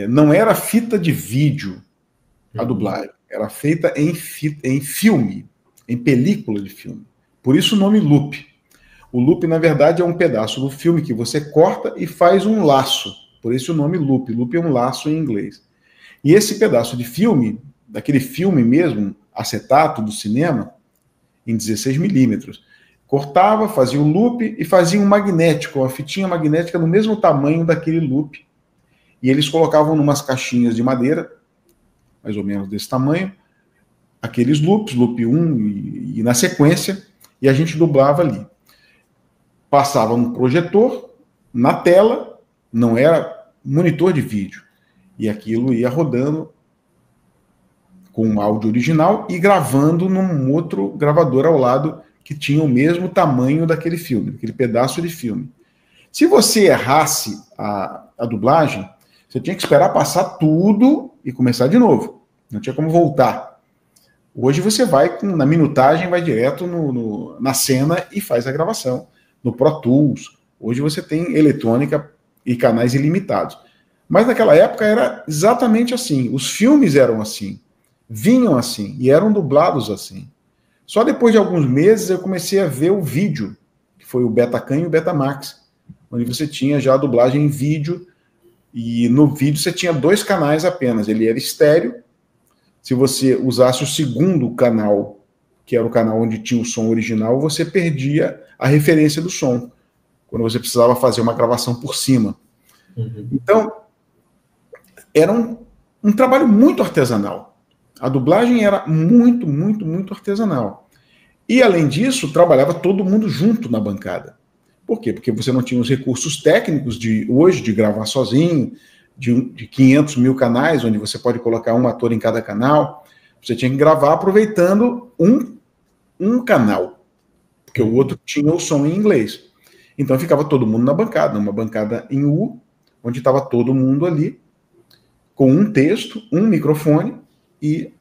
Speaker 2: Não era fita de vídeo a dublagem, era feita em filme, em película de filme. Por isso o nome loop. O loop, na verdade, é um pedaço do filme que você corta e faz um laço. Por isso o nome loop. Loop é um laço em inglês. E esse pedaço de filme, daquele filme mesmo, acetato do cinema, em 16mm, cortava, fazia o loop e fazia um magnético, uma fitinha magnética no mesmo tamanho daquele loop. E eles colocavam numas caixinhas de madeira, mais ou menos desse tamanho, aqueles loops, loop 1 e na sequência, e a gente dublava ali. Passava um projetor na tela, não era monitor de vídeo, e aquilo ia rodando com o áudio original e gravando num outro gravador ao lado que tinha o mesmo tamanho daquele filme, daquele pedaço de filme. Se você errasse a dublagem, você tinha que esperar passar tudo e começar de novo. Não tinha como voltar. Hoje você vai na minutagem, vai direto na cena e faz a gravação. No Pro Tools. Hoje você tem eletrônica e canais ilimitados. Mas naquela época era exatamente assim. Os filmes eram assim. Vinham assim. E eram dublados assim. Só depois de alguns meses eu comecei a ver o vídeo, que foi o Betacam e o Betamax, onde você tinha já a dublagem em vídeo. E no vídeo você tinha 2 canais apenas. Ele era estéreo. Se você usasse o segundo canal, que era o canal onde tinha o som original, você perdia a referência do som, quando você precisava fazer uma gravação por cima. Uhum. Então, era um trabalho muito artesanal. A dublagem era muito, muito, muito artesanal. E, além disso, trabalhava todo mundo junto na bancada. Por quê? Porque você não tinha os recursos técnicos de hoje, de gravar sozinho, de 500 mil canais, onde você pode colocar um ator em cada canal. Você tinha que gravar aproveitando um canal, porque o outro tinha o som em inglês. Então ficava todo mundo na bancada, uma bancada em U, onde estava todo mundo ali, com um texto, um microfone, e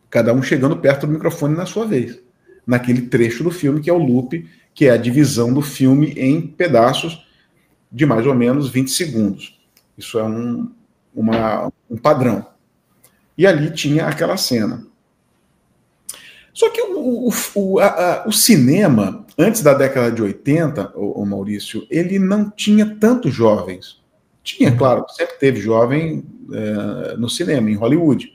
Speaker 2: cada um chegando perto do microfone na sua vez, naquele trecho do filme que é o loop, que é a divisão do filme em pedaços de mais ou menos 20 segundos. Isso é um padrão. E ali tinha aquela cena. Só que o cinema, antes da década de 80, o Maurício, ele não tinha tantos jovens. Tinha, claro, sempre teve jovem no cinema, em Hollywood.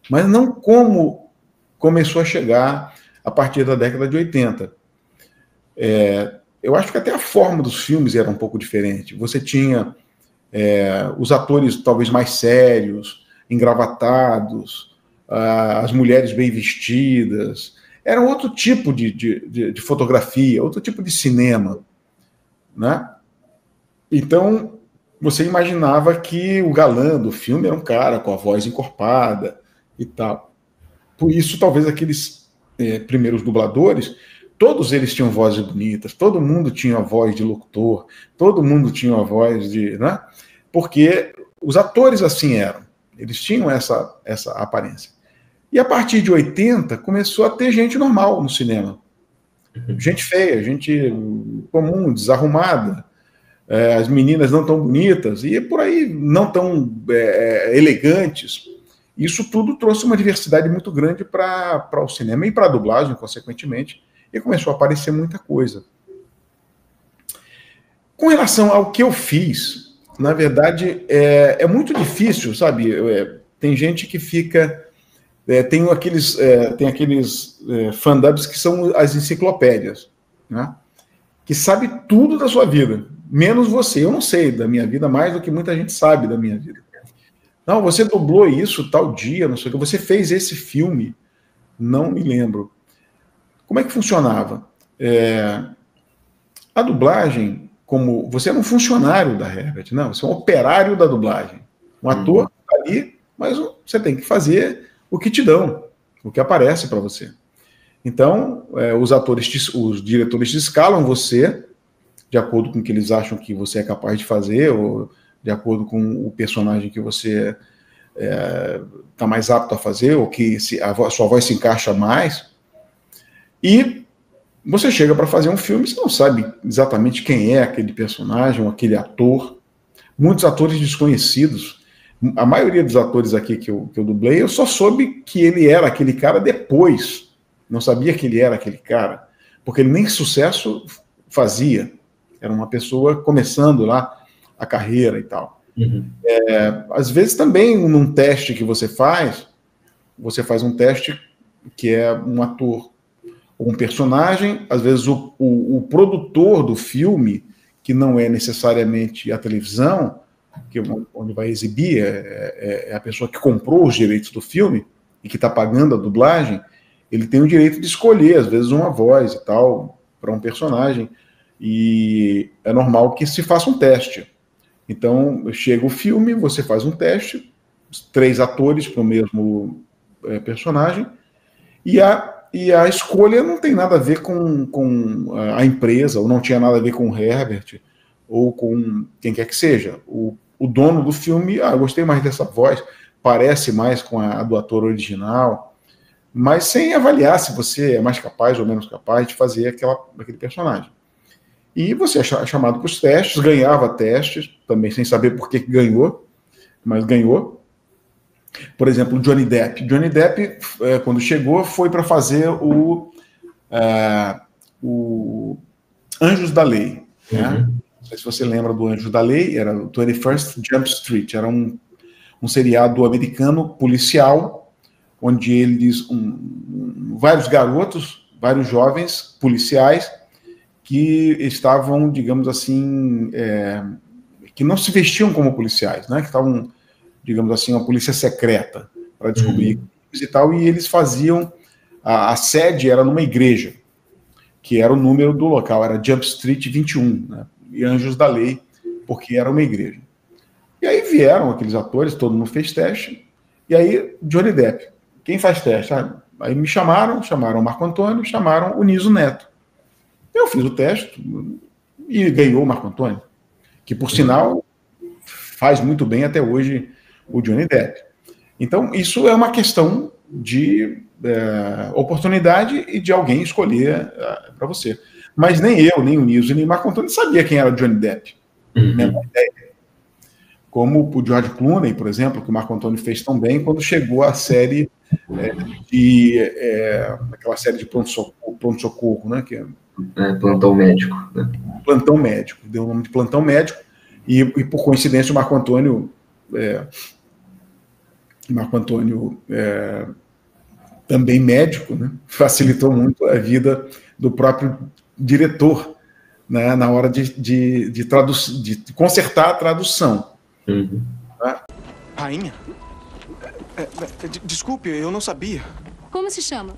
Speaker 2: Mas não como começou a chegar a partir da década de 80. Eu acho que até a forma dos filmes era um pouco diferente. Você tinha os atores talvez mais sérios, engravatados, as mulheres bem vestidas. Era outro tipo de fotografia, outro tipo de cinema, né? Então, você imaginava que o galã do filme era um cara com a voz encorpada e tal. Por isso, talvez aqueles primeiros dubladores, todos eles tinham vozes bonitas, todo mundo tinha a voz de locutor, todo mundo tinha a voz de... né? Porque os atores assim eram, eles tinham essa aparência. E a partir de 80, começou a ter gente normal no cinema. Gente feia, gente comum, desarrumada, as meninas não tão bonitas, e por aí não tão elegantes. Isso tudo trouxe uma diversidade muito grande para o cinema e para a dublagem, consequentemente, e começou a aparecer muita coisa. Com relação ao que eu fiz, na verdade, é muito difícil, sabe? Tem gente que fica... Tem aqueles fandubs que são as enciclopédias, né? Que sabe tudo da sua vida, menos você. Eu não sei da minha vida mais do que muita gente sabe da minha vida. Não, você dublou isso tal dia, não sei o que, você fez esse filme, não me lembro. Como é que funcionava? A dublagem, como você é um funcionário da Herbert, não, você é um operário da dublagem. Um ator está ali, mas você tem que fazer o que te dão, o que aparece para você. Então, os diretores te escalam você de acordo com o que eles acham que você é capaz de fazer, ou de acordo com o personagem que você está mais apto a fazer, ou que a sua voz se encaixa mais. E você chega para fazer um filme, você não sabe exatamente quem é aquele personagem, ou aquele ator. Muitos atores desconhecidos. A maioria dos atores aqui que eu dublei, eu só soube que ele era aquele cara depois. Não sabia que ele era aquele cara, porque ele nem sucesso fazia. Era uma pessoa começando lá a carreira e tal. Uhum. Às vezes também, num teste que você faz um teste que é um ator ou um personagem, às vezes o produtor do filme, que não é necessariamente a televisão, onde vai exibir, é a pessoa que comprou os direitos do filme e que está pagando a dublagem, ele tem o direito de escolher, às vezes, uma voz e tal, para um personagem, e é normal que se faça um teste. Então, chega o filme, você faz um teste, 3 atores para o mesmo personagem, e a escolha não tem nada a ver com a empresa, ou não tinha nada a ver com o Herbert, ou com quem quer que seja. O dono do filme, eu gostei mais dessa voz, parece mais com a do ator original, mas sem avaliar se você é mais capaz ou menos capaz de fazer aquele personagem. E você é chamado para os testes, ganhava testes, também sem saber por que ganhou, mas ganhou. Por exemplo, o Johnny Depp. Johnny Depp, quando chegou, foi para fazer o Anjos da Lei. Né? Não sei se você lembra do Anjos da Lei, era o 21st Jump Street, era um seriado americano policial, onde eles, vários garotos, vários jovens policiais, que estavam, digamos assim, que não se vestiam como policiais, né? Que estavam, digamos assim, uma polícia secreta para descobrir e tal, e eles faziam, a sede era numa igreja, que era o número do local, era Jump Street 21, né? E Anjos da Lei, porque era uma igreja. E aí vieram aqueles atores, todo mundo fez teste, e aí Johnny Depp, quem faz teste? Aí me chamaram o Marco Antônio, chamaram o Niso Neto. Eu fiz o teste e ganhou o Marco Antônio, que, por sinal, faz muito bem até hoje o Johnny Depp. Então, isso é uma questão de oportunidade e de alguém escolher para você. Mas nem eu, nem o Niso, nem o Marco Antônio sabia quem era o Johnny Depp. Menor ideia. Como o George Clooney, por exemplo, que o Marco Antônio fez tão bem quando chegou à série aquela série de pronto-socorro, né? Que
Speaker 1: Plantão Médico. Né?
Speaker 2: Plantão Médico, deu o nome de Plantão Médico, e por coincidência o Marco Antônio também médico, né? Facilitou muito a vida do próprio diretor, né? Na hora de consertar a tradução. Tá?
Speaker 3: Rainha? Desculpe, eu não sabia.
Speaker 10: Como se chama?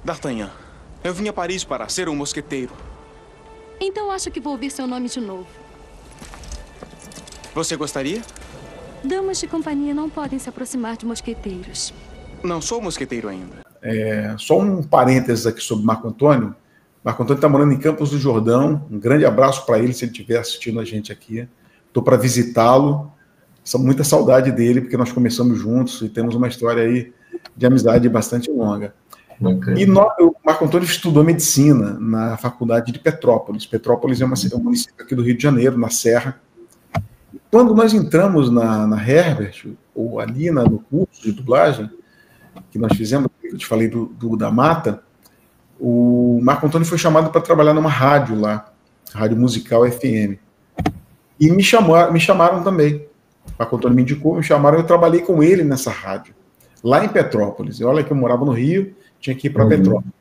Speaker 3: D'Artagnan. Eu vim a Paris para ser um mosqueteiro.
Speaker 10: Então acho que vou ouvir seu nome de novo.
Speaker 3: Você gostaria?
Speaker 10: Damas de companhia não podem se aproximar de mosqueteiros.
Speaker 3: Não sou mosqueteiro ainda.
Speaker 2: Só um parênteses aqui sobre Marco Antônio. Marco Antônio está morando em Campos do Jordão. Um grande abraço para ele, se ele estiver assistindo a gente aqui. Estou para visitá-lo. Muita saudade dele, porque nós começamos juntos e temos uma história aí de amizade bastante longa. Okay. E o Marco Antônio estudou medicina na faculdade de Petrópolis. Petrópolis é um município aqui do Rio de Janeiro, na Serra. Quando nós entramos na Herbert, ou ali no curso de dublagem, que nós fizemos, eu te falei da Mata, o Marco Antônio foi chamado para trabalhar numa rádio lá, Rádio Musical FM. E me chamaram também. O Marco Antônio me indicou, me chamaram, eu trabalhei com ele nessa rádio, lá em Petrópolis. E olha que eu morava no Rio, tinha que ir para Petrópolis.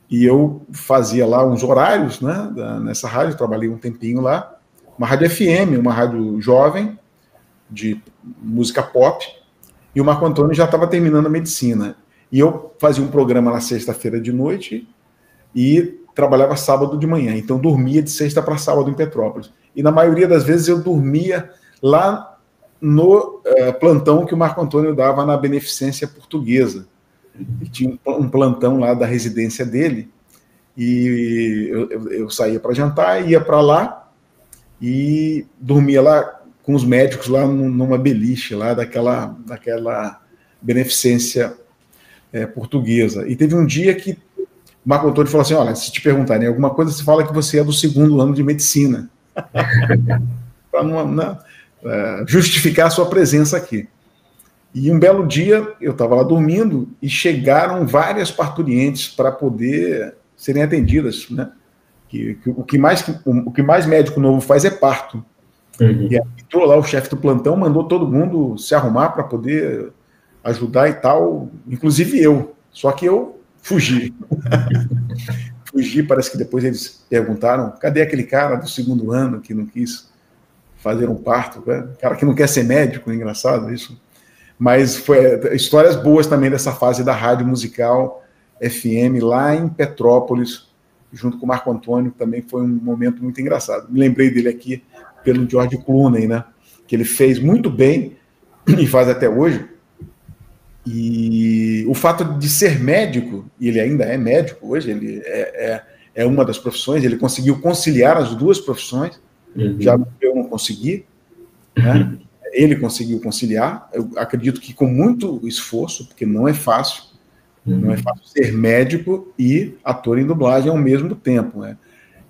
Speaker 2: E eu fazia lá uns horários, né, nessa rádio, trabalhei um tempinho lá, uma rádio FM, uma rádio jovem, de música pop, e o Marco Antônio já estava terminando a medicina. E eu fazia um programa na sexta-feira de noite e trabalhava sábado de manhã. Então dormia de sexta para sábado em Petrópolis. E na maioria das vezes eu dormia lá no plantão que o Marco Antônio dava na Beneficência Portuguesa. E tinha um plantão lá da residência dele. E eu saía para jantar, ia para lá e dormia lá com os médicos lá numa beliche lá daquela beneficência portuguesa. E teve um dia que o Marco Antônio falou assim, olha, se te perguntarem alguma coisa, você fala que você é do 2º ano de medicina. Para justificar a sua presença aqui. E um belo dia, eu estava lá dormindo e chegaram várias parturientes para poder serem atendidas, né? O que mais médico novo faz é parto. E aí entrou lá o chefe do plantão, mandou todo mundo se arrumar para poder ajudar e tal, inclusive eu. Só que eu fugi. Fugi, parece que depois eles perguntaram, cadê aquele cara do 2º ano que não quis fazer um parto? Cara que não quer ser médico, é engraçado isso. Mas foi histórias boas também dessa fase da rádio musical FM lá em Petrópolis, junto com o Marco Antônio, também foi um momento muito engraçado. Me lembrei dele aqui pelo George Clooney, né? Que ele fez muito bem e faz até hoje. E o fato de ser médico, e ele ainda é médico hoje, ele é uma das profissões, ele conseguiu conciliar as duas profissões, já eu não consegui, né? Ele conseguiu conciliar, eu acredito que com muito esforço, porque não é fácil, não é fácil ser médico e ator em dublagem ao mesmo tempo, né?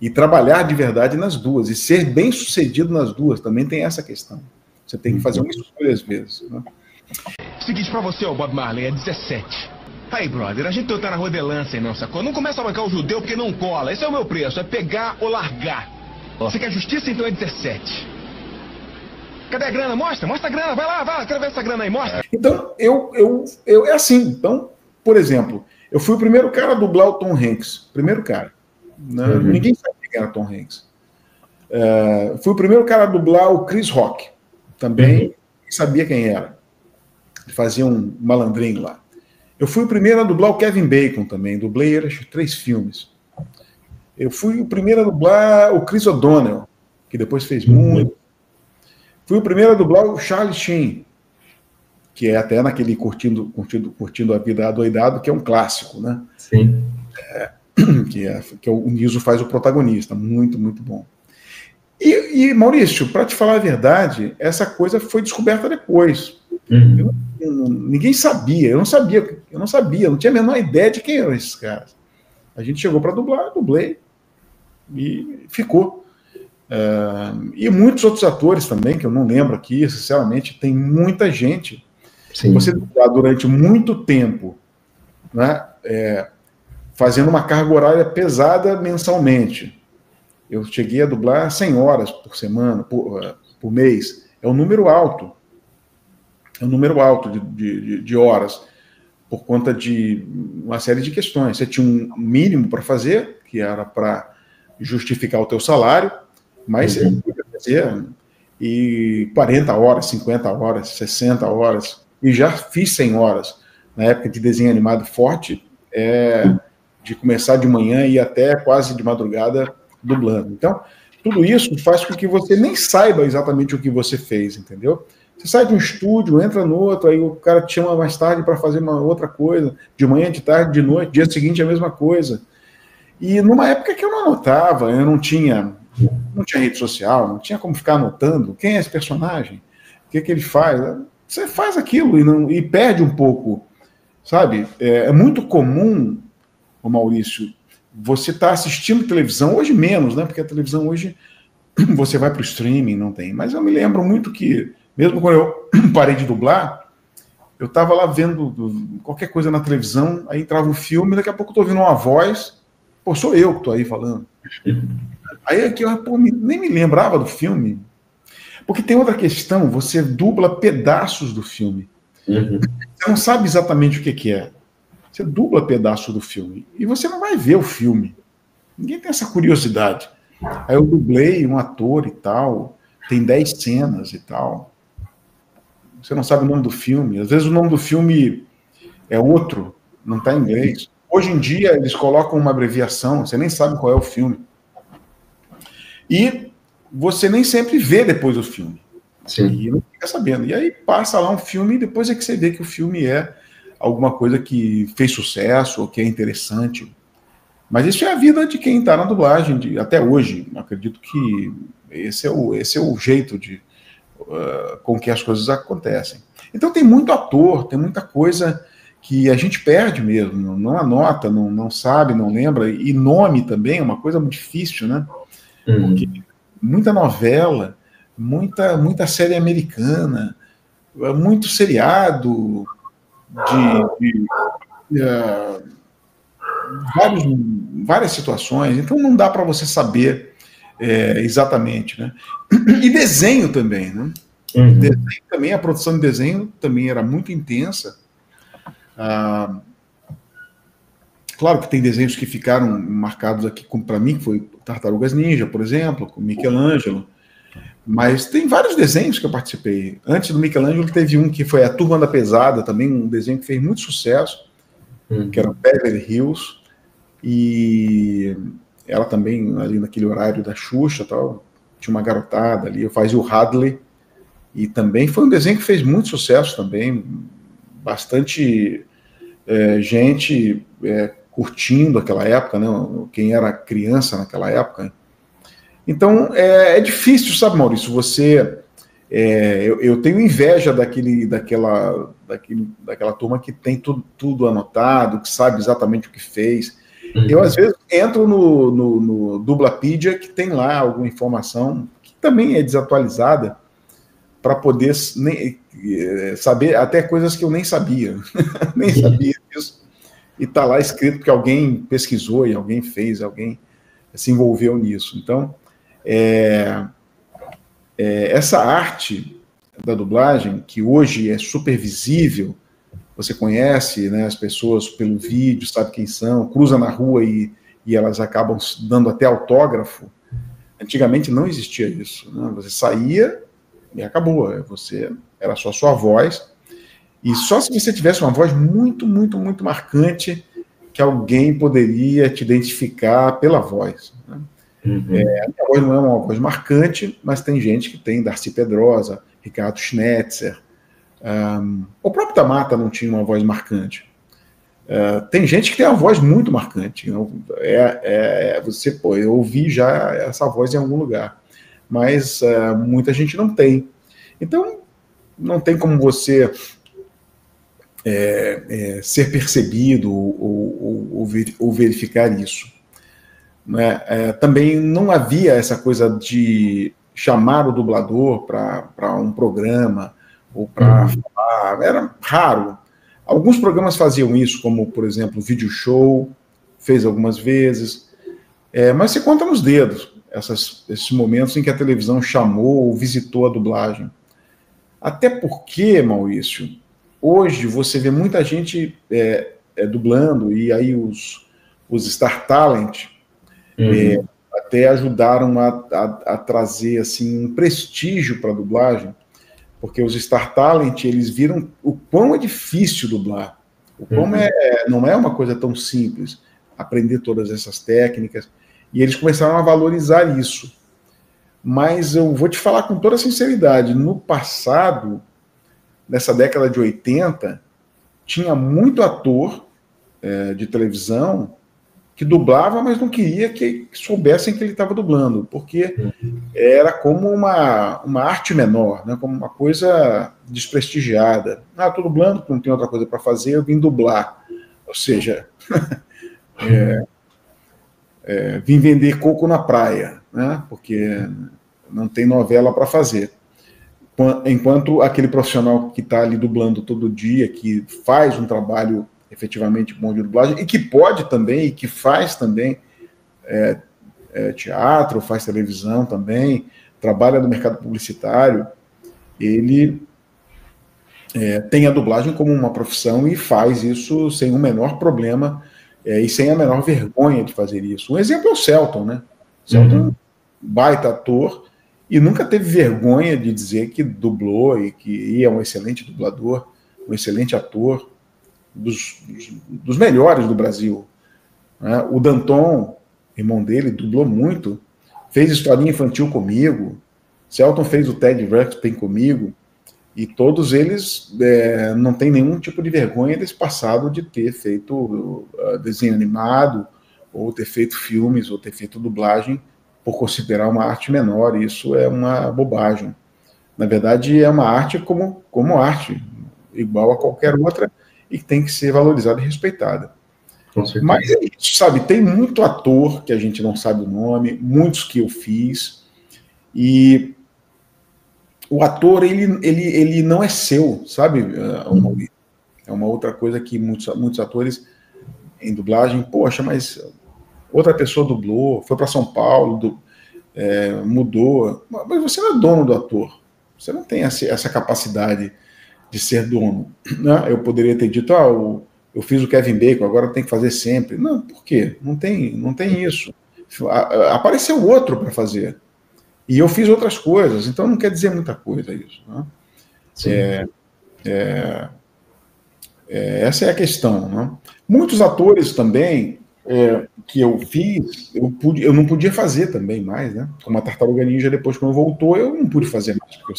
Speaker 2: E trabalhar de verdade nas duas, e ser bem sucedido nas duas, também tem essa questão. Você tem que fazer uma escolha às vezes, né?
Speaker 3: Seguinte pra você, ô Bob Marley, é 17. Aí, brother, a gente não tá na rodelância, não, sacou? Não começa a bancar o judeu porque não cola. Esse é o meu preço, é pegar ou largar. Você quer justiça, então é 17. Cadê a grana? Mostra a grana, vai lá, quero ver essa grana aí, mostra.
Speaker 2: Então, é assim. Então, por exemplo, eu fui o primeiro cara a dublar o Tom Hanks. Primeiro cara. Né? Ninguém sabia quem era Tom Hanks. Fui o primeiro cara a dublar o Chris Rock. Também ninguém sabia quem era. Ele fazia um malandrinho lá. Eu fui o primeiro a dublar o Kevin Bacon também. Dublei ele, acho, 3 filmes. Eu fui o primeiro a dublar o Chris O'Donnell, que depois fez muito. Fui o primeiro a dublar o Charlie Sheen, que é até naquele Curtindo a Vida Adoidado, que é um clássico, né?
Speaker 1: Sim.
Speaker 2: Que o Niso faz o protagonista. Muito, muito bom. E Maurício, para te falar a verdade, essa coisa foi descoberta depois. Ninguém sabia, eu não sabia, não tinha a menor ideia de quem eram esses caras. A gente chegou para dublar, eu dublei e ficou. E muitos outros atores também, que eu não lembro aqui, sinceramente, tem muita gente. Sim. Você dublar durante muito tempo, né, fazendo uma carga horária pesada mensalmente. Eu cheguei a dublar 100 horas por semana, por mês. É um número alto. É um número alto de horas, por conta de uma série de questões. Você tinha um mínimo para fazer, que era para justificar o teu salário, mas você podia fazer 40 horas, 50 horas, 60 horas, e já fiz 100 horas. Na época de desenho animado forte, de começar de manhã e ir até quase de madrugada dublando. Então, tudo isso faz com que você nem saiba exatamente o que você fez, entendeu? Você sai de um estúdio, entra no outro, aí o cara te chama mais tarde para fazer uma outra coisa, de manhã, de tarde, de noite, dia seguinte a mesma coisa. E numa época que eu não anotava, eu não tinha rede social, não tinha como ficar anotando quem é esse personagem, o que ele faz. Você faz aquilo e perde um pouco, sabe? É muito comum, ô Maurício, você tá assistindo televisão, hoje menos, né? Porque a televisão hoje você vai para o streaming, não tem. Mas eu me lembro muito que, mesmo quando eu parei de dublar, eu estava lá vendo qualquer coisa na televisão, aí entrava um filme, daqui a pouco eu tô ouvindo uma voz, pô, sou eu que tô aí falando. Aí aqui eu nem me lembrava do filme. Porque tem outra questão, você dubla pedaços do filme. Você não sabe exatamente o que é. Você dubla pedaço do filme e você não vai ver o filme. Ninguém tem essa curiosidade. Aí eu dublei um ator e tal, tem 10 cenas e tal. Você não sabe o nome do filme. Às vezes o nome do filme é outro, não está em inglês. Hoje em dia eles colocam uma abreviação, você nem sabe qual é o filme. E você nem sempre vê depois o filme. Sim. E não fica sabendo. E aí passa lá um filme e depois é que você vê que o filme é alguma coisa que fez sucesso ou que é interessante. Mas isso é a vida de quem está na dublagem até hoje. Acredito que esse é o jeito com que as coisas acontecem. Então tem muito ator, tem muita coisa que a gente perde mesmo, não anota, não sabe, não lembra, e nome também é uma coisa muito difícil, né? Porque muita novela, muita série americana, muito seriado várias situações, então não dá para você saber exatamente, né? E desenho também, né? Desenho também, a produção de desenho também era muito intensa. Claro que tem desenhos que ficaram marcados aqui, como para mim, que foi Tartarugas Ninja, por exemplo, com Michelangelo, mas tem vários desenhos que eu participei. Antes do Michelangelo teve um que foi a Turma da Pesada, também um desenho que fez muito sucesso, que era Beverly Hills, e ela também, ali naquele horário da Xuxa, tal, tinha uma garotada ali, eu fazia o Hadley, e também foi um desenho que fez muito sucesso também, bastante gente curtindo aquela época, né? Quem era criança naquela época. Então, é difícil, sabe, Maurício, eu tenho inveja daquela turma que tem tudo anotado, que sabe exatamente o que fez. Eu, às vezes, entro no Dublapedia, que tem lá alguma informação que também é desatualizada, para poder saber até coisas que eu nem sabia. Nem sabia disso. E está lá escrito que alguém pesquisou e alguém fez, alguém se envolveu nisso. Então, essa arte da dublagem, que hoje é super visível, você conhece, né, as pessoas pelo vídeo, sabe quem são, cruza na rua e elas acabam dando até autógrafo. Antigamente não existia isso, né? Você saía e acabou, era só sua voz, e só se você tivesse uma voz muito, muito, muito marcante, que alguém poderia te identificar pela voz, né? A minha voz não é uma voz marcante, mas tem gente que tem, Darcy Pedrosa, Ricardo Schnetzer, o próprio Tamata não tinha uma voz marcante. Tem gente que tem uma voz muito marcante, eu ouvi já essa voz em algum lugar, mas muita gente não tem. Então, não tem como você ser percebido ou verificar isso. Né? Também não havia essa coisa de chamar o dublador para um programa ou para falar, era raro. Alguns programas faziam isso, como, por exemplo, o Video Show, fez algumas vezes, mas se conta nos dedos esses momentos em que a televisão chamou ou visitou a dublagem. Até porque, Maurício, hoje você vê muita gente dublando, e aí os Star Talent até ajudaram a trazer assim, um prestígio para a dublagem, porque os Star Talent, eles viram o quão é difícil dublar, o quão não é uma coisa tão simples, aprender todas essas técnicas, e eles começaram a valorizar isso. Mas eu vou te falar com toda sinceridade, no passado, nessa década de 80, tinha muito ator de televisão que dublava, mas não queria que soubessem que ele estava dublando, porque era como uma arte menor, né, como uma coisa desprestigiada. Estou dublando, não tenho outra coisa para fazer, eu vim dublar. Ou seja, vim vender coco na praia, né, porque não tem novela para fazer. Enquanto aquele profissional que está ali dublando todo dia, que faz um trabalho efetivamente bom de dublagem, e que pode também, e que faz também teatro, faz televisão também, trabalha no mercado publicitário, ele tem a dublagem como uma profissão e faz isso sem o menor problema e sem a menor vergonha de fazer isso. Um exemplo é o Selton, né? Selton é um baita ator e nunca teve vergonha de dizer que dublou e que é um excelente dublador, um excelente ator, dos melhores do Brasil. Né? O Danton, irmão dele, dublou muito, fez historinha infantil comigo, Selton fez o Ted Ruxpin comigo, e todos eles não têm nenhum tipo de vergonha desse passado de ter feito desenho animado ou ter feito filmes, ou ter feito dublagem, por considerar uma arte menor. Isso é uma bobagem. Na verdade, é uma arte como arte, igual a qualquer outra, e que tem que ser valorizada e respeitada. Mas é isso, sabe? Tem muito ator que a gente não sabe o nome, muitos que eu fiz, e o ator, ele não é seu, sabe? É uma outra coisa que muitos atores em dublagem, poxa, mas outra pessoa dublou, foi para São Paulo, mudou. Mas você não é dono do ator. Você não tem essa capacidade de ser dono. Né? Eu poderia ter dito, eu fiz o Kevin Bacon, agora tem que fazer sempre. Não, por quê? Não tem isso. Apareceu outro para fazer. E eu fiz outras coisas, então não quer dizer muita coisa isso. Né? Essa é a questão. Né? Muitos atores também que eu fiz, eu não podia fazer também mais, né? Como a Tartaruga Ninja, depois quando voltou, eu não pude fazer mais, porque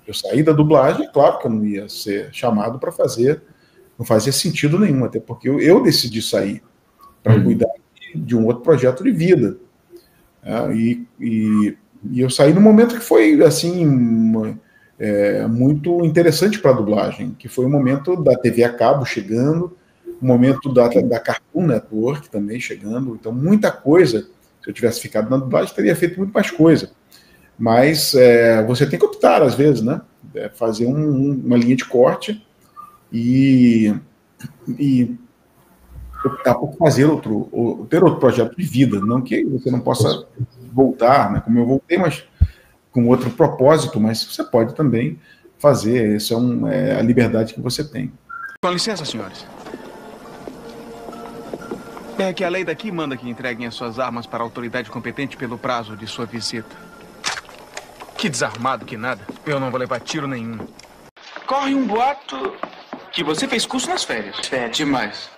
Speaker 2: eu saí da dublagem, claro que eu não ia ser chamado para fazer, não fazia sentido nenhum, até porque eu decidi sair para cuidar de um outro projeto de vida. E eu saí no momento que foi, assim, muito interessante para a dublagem, que foi o momento da TV a cabo chegando, o momento da Cartoon Network também chegando. Então, muita coisa, se eu tivesse ficado na dublagem, teria feito muito mais coisa. Mas você tem que optar, às vezes, né? Fazer uma linha de corte e optar por fazer ter outro projeto de vida. Não que você não possa voltar, né? Como eu voltei, mas com outro propósito, mas você pode também fazer. Essa é a liberdade que você tem.
Speaker 3: Com licença, senhores. É que a lei daqui manda que entreguem as suas armas para a autoridade competente pelo prazo de sua visita. Que desarmado que nada. Eu não vou levar tiro nenhum.
Speaker 9: Corre um boato que você fez curso nas férias.
Speaker 3: Demais.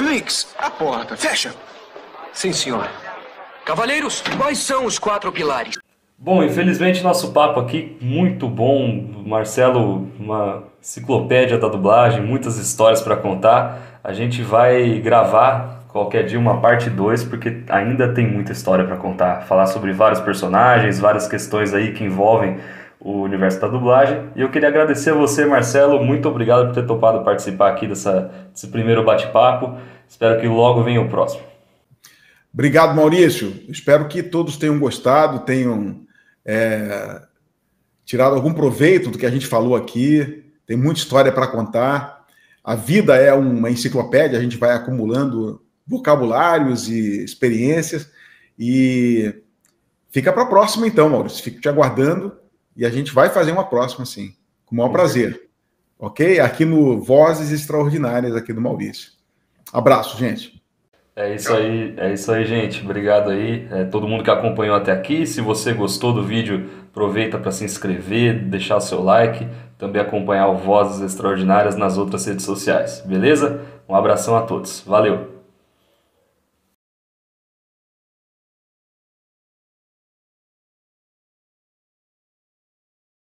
Speaker 9: Mix, a porta. Fecha.
Speaker 6: Sim, senhor. Cavalheiros, quais são os 4 pilares?
Speaker 1: Bom, infelizmente nosso papo aqui, muito bom. Marcelo, uma enciclopédia da dublagem, muitas histórias para contar. A gente vai gravar qualquer dia uma parte 2, porque ainda tem muita história para contar. Falar sobre vários personagens, várias questões aí que envolvem o universo da dublagem. E eu queria agradecer a você, Marcelo. Muito obrigado por ter topado participar aqui desse primeiro bate-papo. Espero que logo venha o próximo.
Speaker 2: Obrigado, Maurício. Espero que todos tenham gostado, tenham tirado algum proveito do que a gente falou aqui. Tem muita história para contar. A vida é uma enciclopédia, a gente vai acumulando vocabulários e experiências. E fica para a próxima, então, Maurício. Fico te aguardando e a gente vai fazer uma próxima, sim. Com o maior prazer. Ok? Aqui no Vozes Extraordinárias, aqui do Maurício. Abraço, gente.
Speaker 1: É isso aí, gente. Obrigado aí, todo mundo que acompanhou até aqui. Se você gostou do vídeo, aproveita para se inscrever, deixar o seu like, também acompanhar o Vozes Extraordinárias nas outras redes sociais, beleza? Um abração a todos. Valeu!